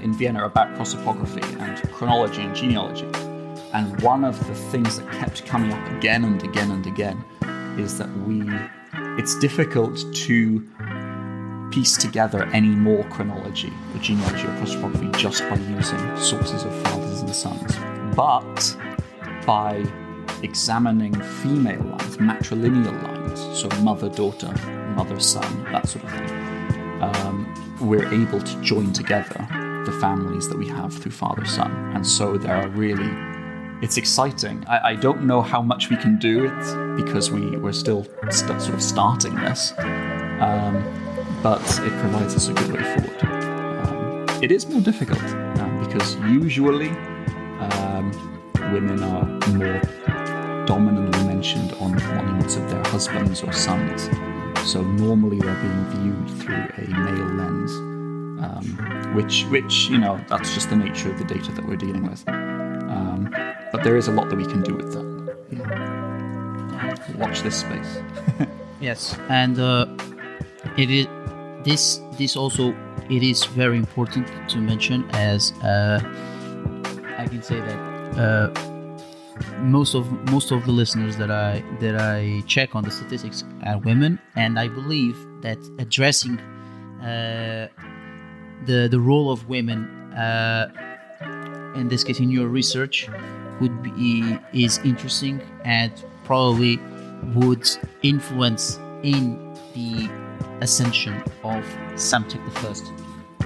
in Vienna about prosopography and chronology and genealogy. And one of the things that kept coming up again and again and again is that it's difficult to piece together any more chronology or genealogy or prosopography just by using sources of fathers and sons. But by examining female lines, matrilineal lines, so mother-daughter, mother-son, that sort of thing, we're able to join together the families that we have through father-son. And so there are really... It's exciting. I don't know how much we can do it because we're still sort of starting this, but it provides us a good way forward. It is more difficult because usually women are more dominantly mentioned on monuments of their husbands or sons. So normally they're being viewed through a male lens, which that's just the nature of the data that we're dealing with. But there is a lot that we can do with that. Yeah. Watch this space. Yes, and it is this also it is very important to mention, as I can say that most of the listeners that I check on the statistics are women, and I believe that addressing the role of women in this case in your research is interesting and probably would influence in the ascension of Psamtik I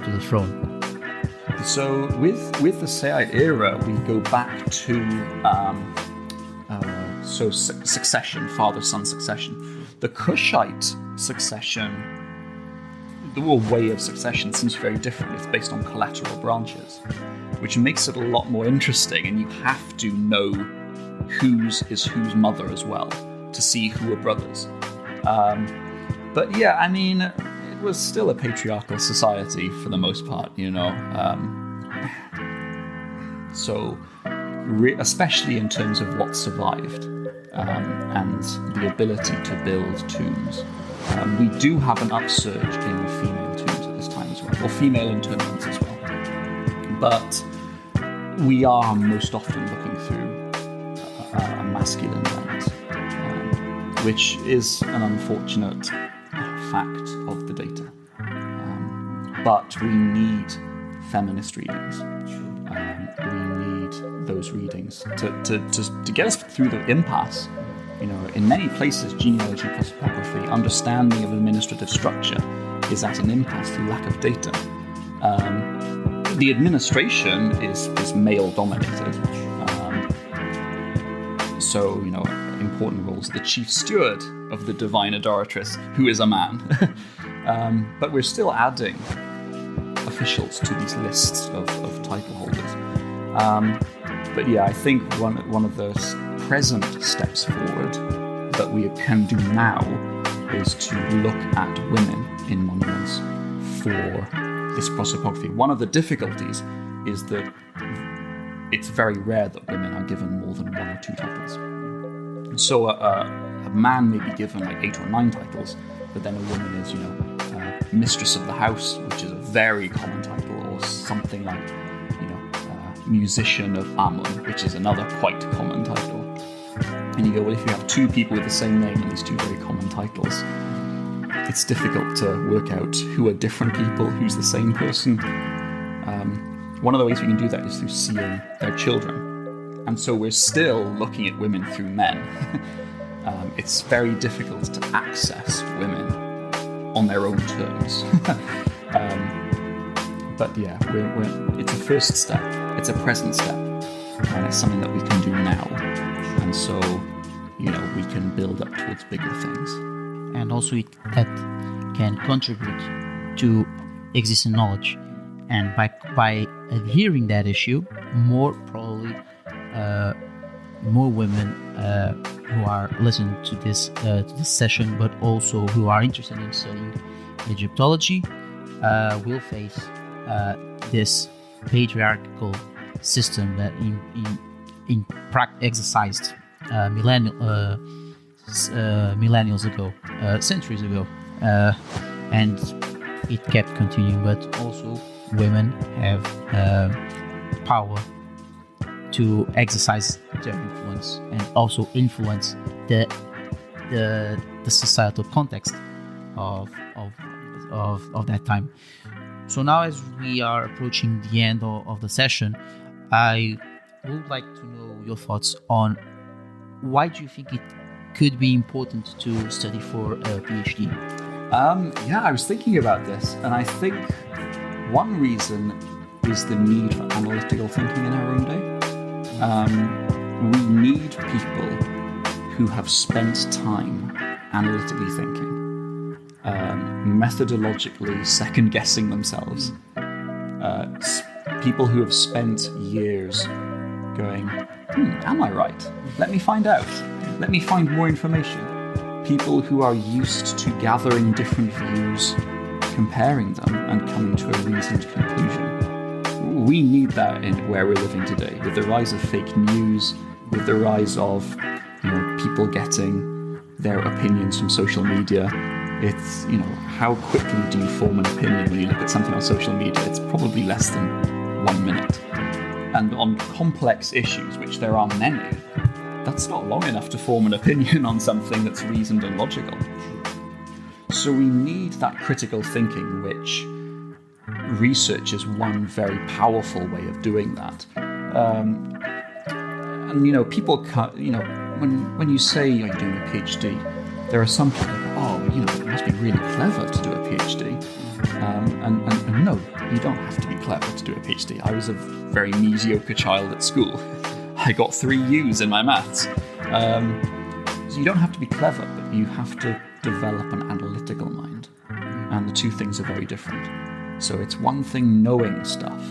to the throne. So with the Saite era, we go back to succession, father-son succession. The Cushite succession, the whole way of succession seems very different. It's based on collateral branches, which makes it a lot more interesting, and you have to know whose mother as well to see who are brothers. But yeah, I mean, it was still a patriarchal society for the most part, especially in terms of what survived and the ability to build tombs. We do have an upsurge in female tombs at this time as well, or female interments as well. But we are most often looking through a masculine lens, which is an unfortunate fact of the data. But we need feminist readings. We need those readings to get us through the impasse. In many places, genealogy, prosopography, understanding of administrative structure is at an impasse through lack of data. The administration is male dominated, So, important roles. The chief steward of the divine adoratress, who is a man. But we're still adding officials to these lists of title holders. But yeah, I think one of the present steps forward that we can do now is to look at women in monuments for this prosopography. One of the difficulties is that it's very rare that women are given more than 1 or 2 titles. So a man may be given like 8 or 9 titles, but then a woman is, mistress of the house, which is a very common title, or something like, musician of Amun, which is another quite common title. And you go, well, if you have 2 people with the same name and these 2 very common titles, it's difficult to work out who are different people, who's the same person. One of the ways we can do that is through seeing their children. And so we're still looking at women through men. It's very difficult to access women on their own terms. But yeah, it's a first step, it's a present step, and it's something that we can do now. And so, we can build up towards bigger things. And also that can contribute to existing knowledge. And by adhering that issue, more women who are listening to this session, but also who are interested in studying Egyptology, will face this patriarchal system that exercised millennials ago, centuries ago, and it kept continuing. But also, women have power to exercise their influence and also influence the societal context of that time. So now, as we are approaching the end of the session, I would like to know your thoughts on why do you think it could be important to study for a PhD? I was thinking about this, and I think one reason is the need for analytical thinking in our own day. We need people who have spent time analytically thinking, methodologically second-guessing themselves. People who have spent years going, am I right? Let me find out. Let me find more information. People who are used to gathering different views, comparing them, and coming to a reasoned conclusion. We need that in where we're living today, with the rise of fake news, with the rise of people getting their opinions from social media. It's, how quickly do you form an opinion when you look at something on social media? It's probably less than 1 minute. And on complex issues, which there are many, that's not long enough to form an opinion on something that's reasoned and logical. So we need that critical thinking, which research is one very powerful way of doing that. And people can't, when you say you're doing a PhD, there are some people who go, it must be really clever to do a PhD. And no, you don't have to be clever to do a PhD. I was a very mediocre child at school. I got 3 U's in my maths. So you don't have to be clever, but you have to develop an analytical mind. And the 2 things are very different. So it's one thing knowing stuff.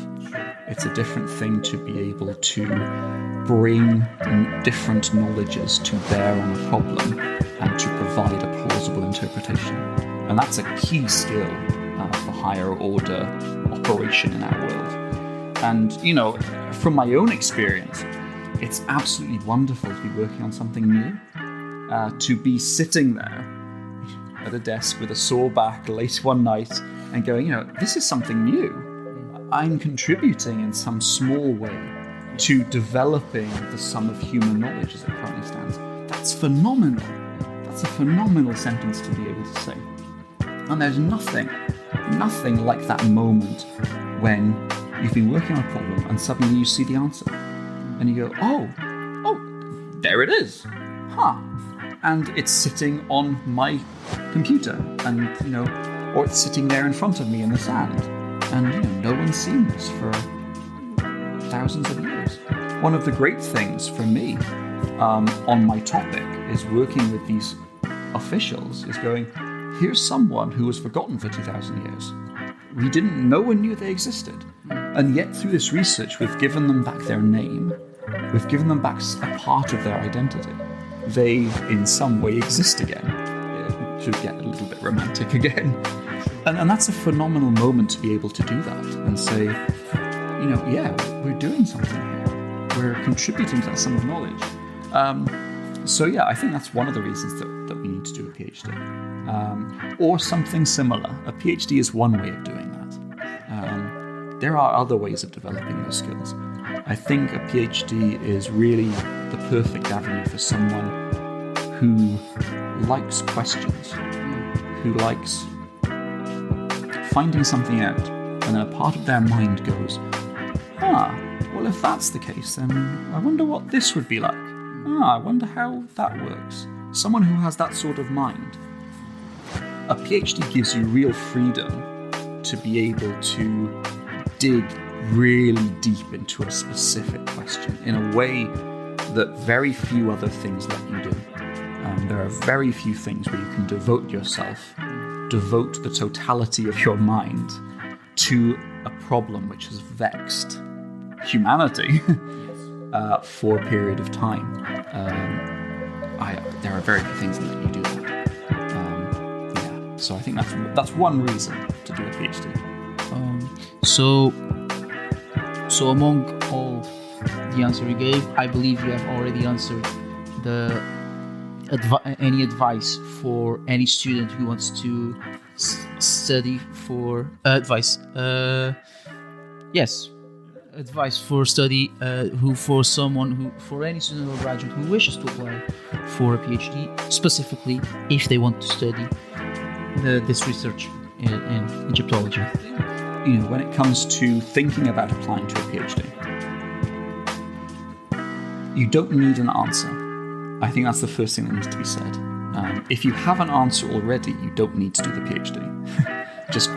It's a different thing to be able to bring different knowledges to bear on a problem and to provide a plausible interpretation. And that's a key skill for higher order operation in our world. And, from my own experience, it's absolutely wonderful to be working on something new, to be sitting there at a desk with a sore back late one night and going, this is something new. I'm contributing in some small way to developing the sum of human knowledge as it currently stands. That's phenomenal. That's a phenomenal sentence to be able to say. And there's nothing like that moment when you've been working on a problem and suddenly you see the answer. And you go, oh, there it is. And it's sitting on my computer and, or it's sitting there in front of me in the sand. And, no one's seen this for thousands of years. One of the great things for me on my topic is working with these officials, is going, here's someone who was forgotten for 2,000 years. We didn't know and knew they existed. And yet through this research, we've given them back their name. We've given them back a part of their identity. They, in some way, exist again. It should get a little bit romantic again. And that's a phenomenal moment to be able to do that and say, we're doing something here. We're contributing to that sum of knowledge. I think that's one of the reasons that we need to do a PhD. Or something similar. A PhD is one way of doing that. There are other ways of developing those skills. I think a PhD is really the perfect avenue for someone who likes questions, who likes finding something out, and then a part of their mind goes, well, if that's the case, then I wonder what this would be like. I wonder how that works. Someone who has that sort of mind. A PhD gives you real freedom to be able to dig really deep into a specific question in a way that very few other things let you do. There are very few things where you can devote the totality of your mind to a problem which has vexed humanity for a period of time. There are very few things that let you do that. So I think that's one reason to do a PhD. So among all the answer you gave, I believe you have already answered any advice for any student who wants to study for advice. Yes, advice for study. For any student or graduate who wishes to apply for a PhD, specifically if they want to study this research in Egyptology. When it comes to thinking about applying to a PhD, you don't need an answer. I think that's the first thing that needs to be said. If you have an answer already, you don't need to do the PhD. Just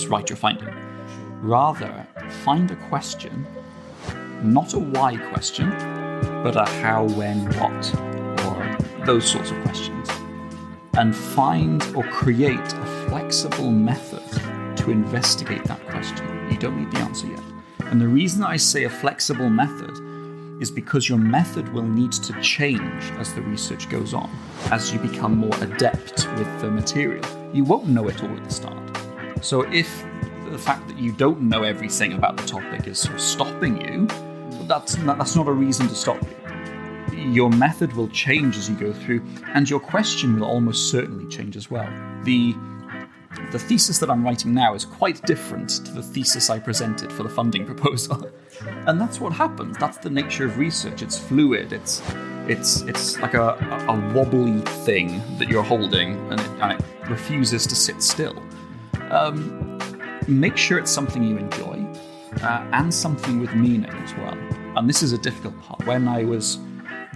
write your finding. Rather, find a question, not a why question, but a how, when, what, or those sorts of questions, and find or create a flexible method to investigate that question. You don't need the answer yet. And the reason I say a flexible method is because your method will need to change as the research goes on, as you become more adept with the material. You won't know it all at the start. So if the fact that you don't know everything about the topic is sort of stopping you, that's not a reason to stop you. Your method will change as you go through, and your question will almost certainly change as well. The thesis that I'm writing now is quite different to the thesis I presented for the funding proposal. And that's what happens. That's the nature of research. It's fluid. It's like a wobbly thing that you're holding, and it refuses to sit still. Make sure it's something you enjoy, and something with meaning as well. And this is a difficult part. When I was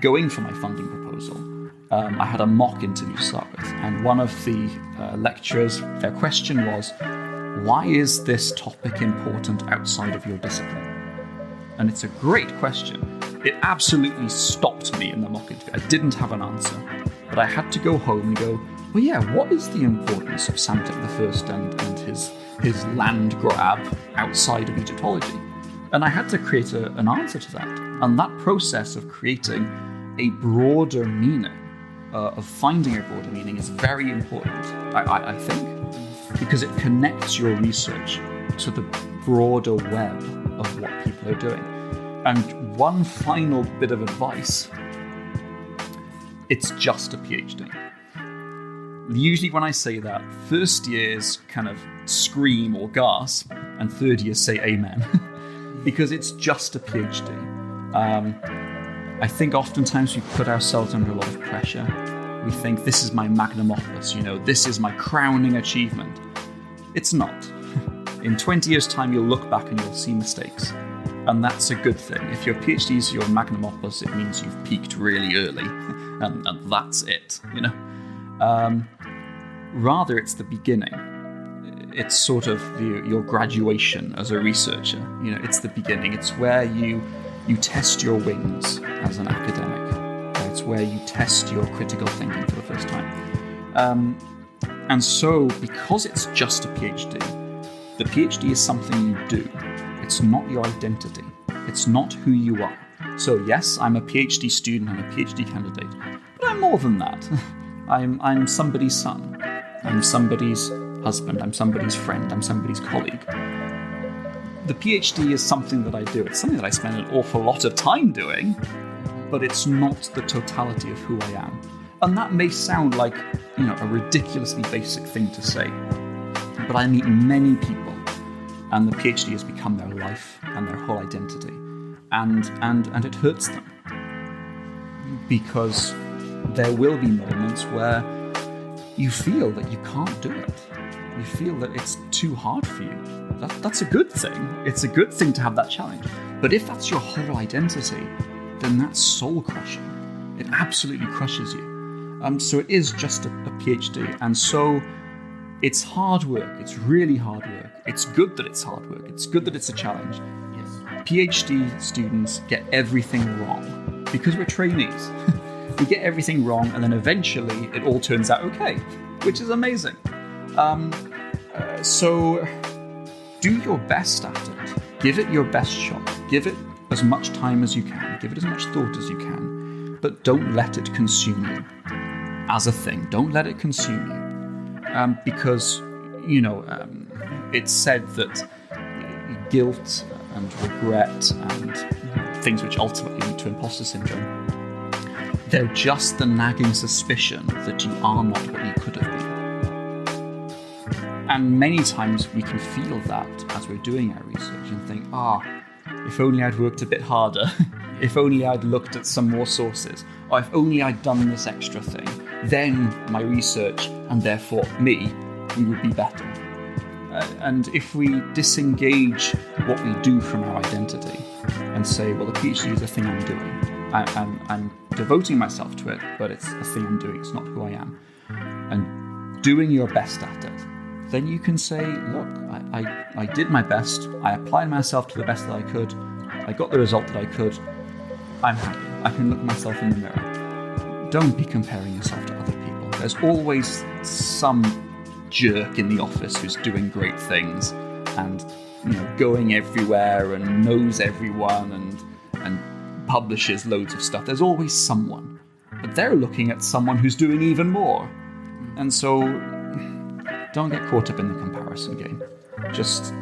going for my funding proposal, I had a mock interview to start with, and one of the lecturers, their question was, why is this topic important outside of your discipline? And it's a great question. It absolutely stopped me in the mock interview. I didn't have an answer, but I had to go home and go, well, yeah, what is the importance of Psamtik I and his land grab outside of Egyptology? And I had to create an answer to that. And that process of creating a broader meaning, of finding a broader meaning, is very important, I think, because it connects your research to the broader web of what people are doing. And one final bit of advice: it's just a PhD. Usually when I say that, first years kind of scream or gasp, and third years say amen, because it's just a PhD. I think oftentimes we put ourselves under a lot of pressure. We think, this is my magnum opus, this is my crowning achievement. It's not. In 20 years' time, you'll look back and you'll see mistakes. And that's a good thing. If your PhD is your magnum opus, it means you've peaked really early. and that's it, Rather, it's the beginning. It's sort of your graduation as a researcher. It's the beginning. It's where you you test your wings as an academic. It's where you test your critical thinking for the first time. And so, because it's just a PhD, the PhD is something you do. It's not your identity. It's not who you are. So yes, I'm a PhD student, I'm a PhD candidate, but I'm more than that. I'm somebody's son. I'm somebody's husband. I'm somebody's friend. I'm somebody's colleague. The PhD is something that I do. It's something that I spend an awful lot of time doing, but it's not the totality of who I am. And that may sound like, a ridiculously basic thing to say, but I meet many people, and the PhD has become their life and their whole identity, and it hurts them, because there will be moments where you feel that you can't do it. You feel that it's too hard for you. That's a good thing. It's a good thing to have that challenge. But if that's your whole identity, then that's soul-crushing. It absolutely crushes you. So it is just a PhD. And so it's hard work. It's really hard work. It's good that it's hard work. It's good that it's a challenge. Yes. PhD students get everything wrong because we're trainees. We get everything wrong, and then eventually it all turns out okay, which is amazing. So do your best at it. Give it your best shot. Give it as much time as you can. Give it as much thought as you can. But don't let it consume you as a thing. Don't let it consume you. Because, it's said that guilt and regret and things which ultimately lead to imposter syndrome, they're just the nagging suspicion that you are not what you could have been. And many times we can feel that as we're doing our research and think, if only I'd worked a bit harder, if only I'd looked at some more sources, or if only I'd done this extra thing, then my research, and therefore we would be better. And if we disengage what we do from our identity and say, well, the PhD is a thing I'm doing, I'm devoting myself to it, but it's a thing I'm doing, it's not who I am, and doing your best at it, then you can say, look, I did my best, I applied myself to the best that I could, I got the result that I could, I'm happy, I can look myself in the mirror. Don't be comparing yourself to other people. There's always some jerk in the office who's doing great things and going everywhere and knows everyone and publishes loads of stuff. There's always someone, but they're looking at someone who's doing even more. And so don't get caught up in the comparison game. Just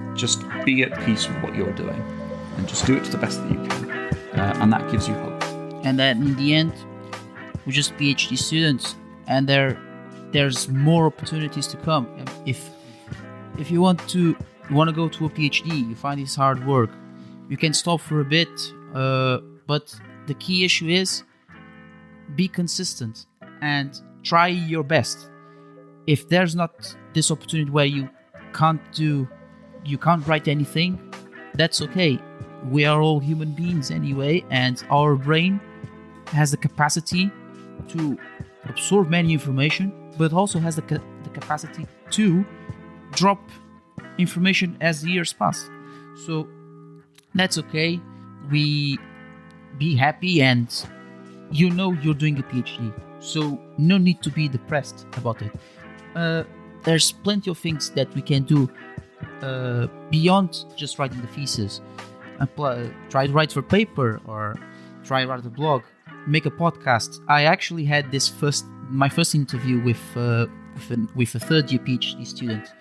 be at peace with what you're doing and just do it to the best that you can. And that gives you hope. And then in the end, we're just PhD students, and there's more opportunities to come. If you want to go to a PhD, you find this hard work, you can stop for a bit, but the key issue is be consistent and try your best. If there's not this opportunity where you can't write anything, that's okay. We are all human beings anyway, and our brain has the capacity to absorb many information, but also has the capacity to drop information as the years pass. So that's okay. We be happy, and you're doing a PhD, so no need to be depressed about it. There's plenty of things that we can do beyond just writing the thesis. Try to write for paper, or try to write a blog, make a podcast. I actually had my first interview with a third year PhD student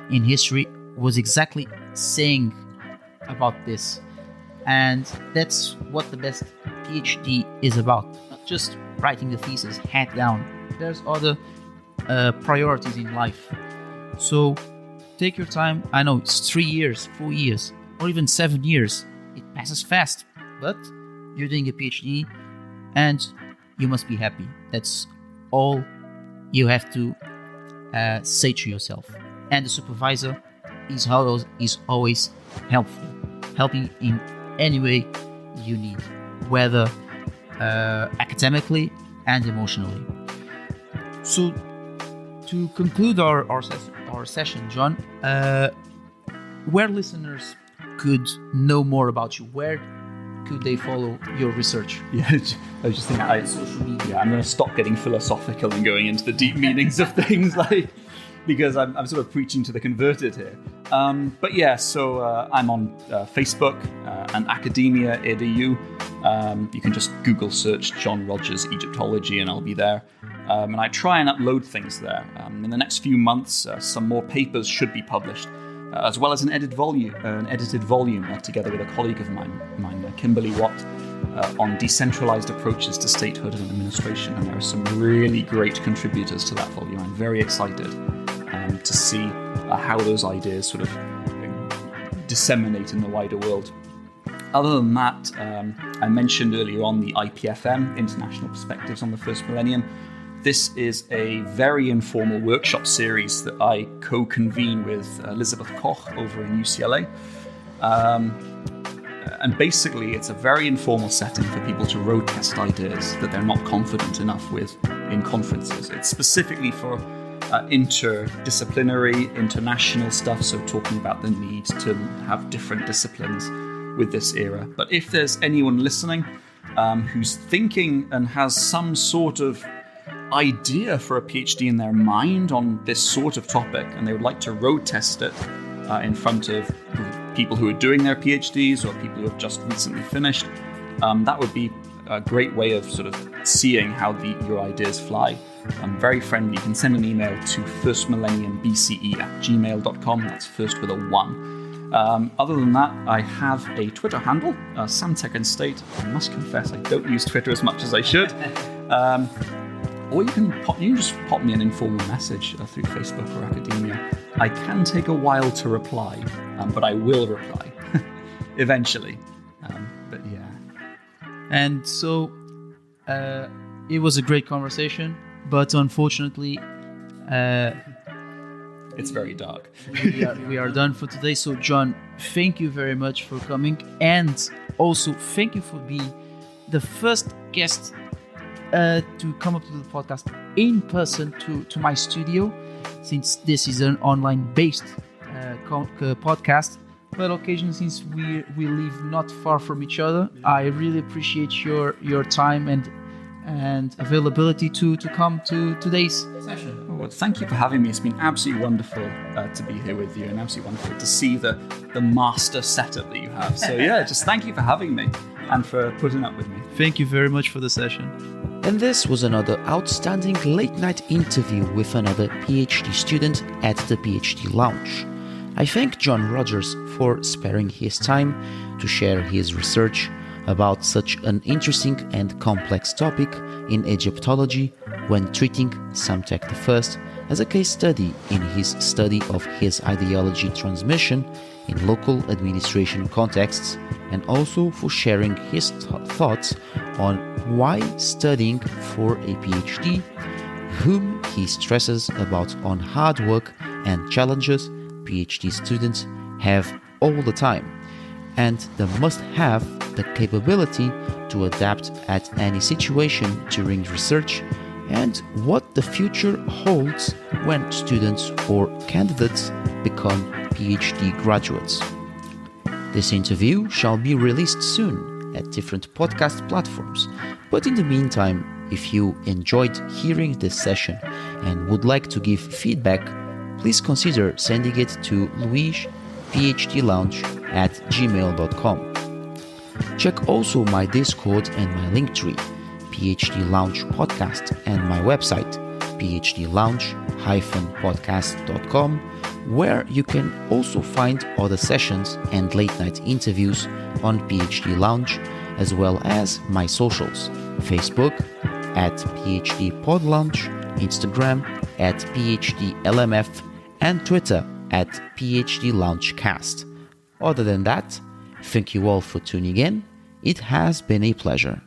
in history was exactly saying about this, and that's what the best PhD is about. Not just writing the thesis head down. There's other priorities in life. So take your time. I know it's 3 years, 4 years, or even 7 years. It passes fast, but you're doing a PhD and you must be happy. That's all you have to say to yourself. And the supervisor is always helpful, helping in any way you need, whether academically and emotionally. So to conclude our session, John, where listeners could know more about you, where could they follow your research? Yeah, I was just thinking, Social media. yeah, I'm going to stop getting philosophical and going into the deep meanings of things, because I'm sort of preaching to the converted here. But yeah, so I'm on Facebook and Academia Edu. You can just Google search John Rogers Egyptology and I'll be there. And I try and upload things there. In the next few months, some more papers should be published, as well as an edited volume together with a colleague of mine, Kimberly Watt, on decentralized approaches to statehood and administration. And there are some really great contributors to that volume. I'm very excited to see how those ideas sort of disseminate in the wider world. Other than that, I mentioned earlier on the IPFM, International Perspectives on the First Millennium. This is a very informal workshop series that I co-convene with Elizabeth Koch over in UCLA. And basically, it's a very informal setting for people to road test ideas that they're not confident enough with in conferences. It's specifically for interdisciplinary, international stuff, so talking about the need to have different disciplines with this era. But if there's anyone listening who's thinking and has some sort of idea for a PhD in their mind on this sort of topic, and they would like to road test it in front of people who are doing their PhDs or people who have just recently finished, that would be a great way of sort of seeing how your ideas fly. I'm very friendly. You can send an email to firstmillenniumbce@gmail.com. That's first with a 1. Other than that, I have a Twitter handle, Samtek and State. I must confess, I don't use Twitter as much as I should. Or you can just pop me an informal message through Facebook or Academia. I can take a while to reply, but I will reply eventually. But yeah. And so it was a great conversation, but unfortunately, it's very dark. we are done for today. So John, thank you very much for coming, and also thank you for being the first guest to come up to the podcast in person to my studio, since this is an online-based podcast. But occasionally, since we live not far from each other, I really appreciate your time and availability to come to today's session. Well, thank you for having me. It's been absolutely wonderful to be here with you, and absolutely wonderful to see the master setup that you have. So yeah, just thank you for having me and for putting up with me. Thank you very much for the session. And this was another outstanding late-night interview with another PhD student at the PhD Lounge. I thank John Rogers for sparing his time to share his research about such an interesting and complex topic in Egyptology when treating Psamtik I as a case study in his study of his ideology transmission in local administration contexts, and also for sharing his thoughts on why studying for a PhD, whom he stresses about on hard work and challenges PhD students have all the time, and they must have the capability to adapt at any situation during research, and what the future holds when students or candidates become PhD graduates. This interview shall be released soon at different podcast platforms, but in the meantime, if you enjoyed hearing this session and would like to give feedback, please consider sending it to luisphdlounge@gmail.com. Check also my Discord and my Linktree, PhD Lounge Podcast, and my website, phdlounge-podcast.com, where you can also find other sessions and late-night interviews on PhD Lounge, as well as my socials, Facebook at PhD Pod Lounge, Instagram at PhD LMF, and Twitter at PhD Loungecast. Other than that, thank you all for tuning in. It has been a pleasure.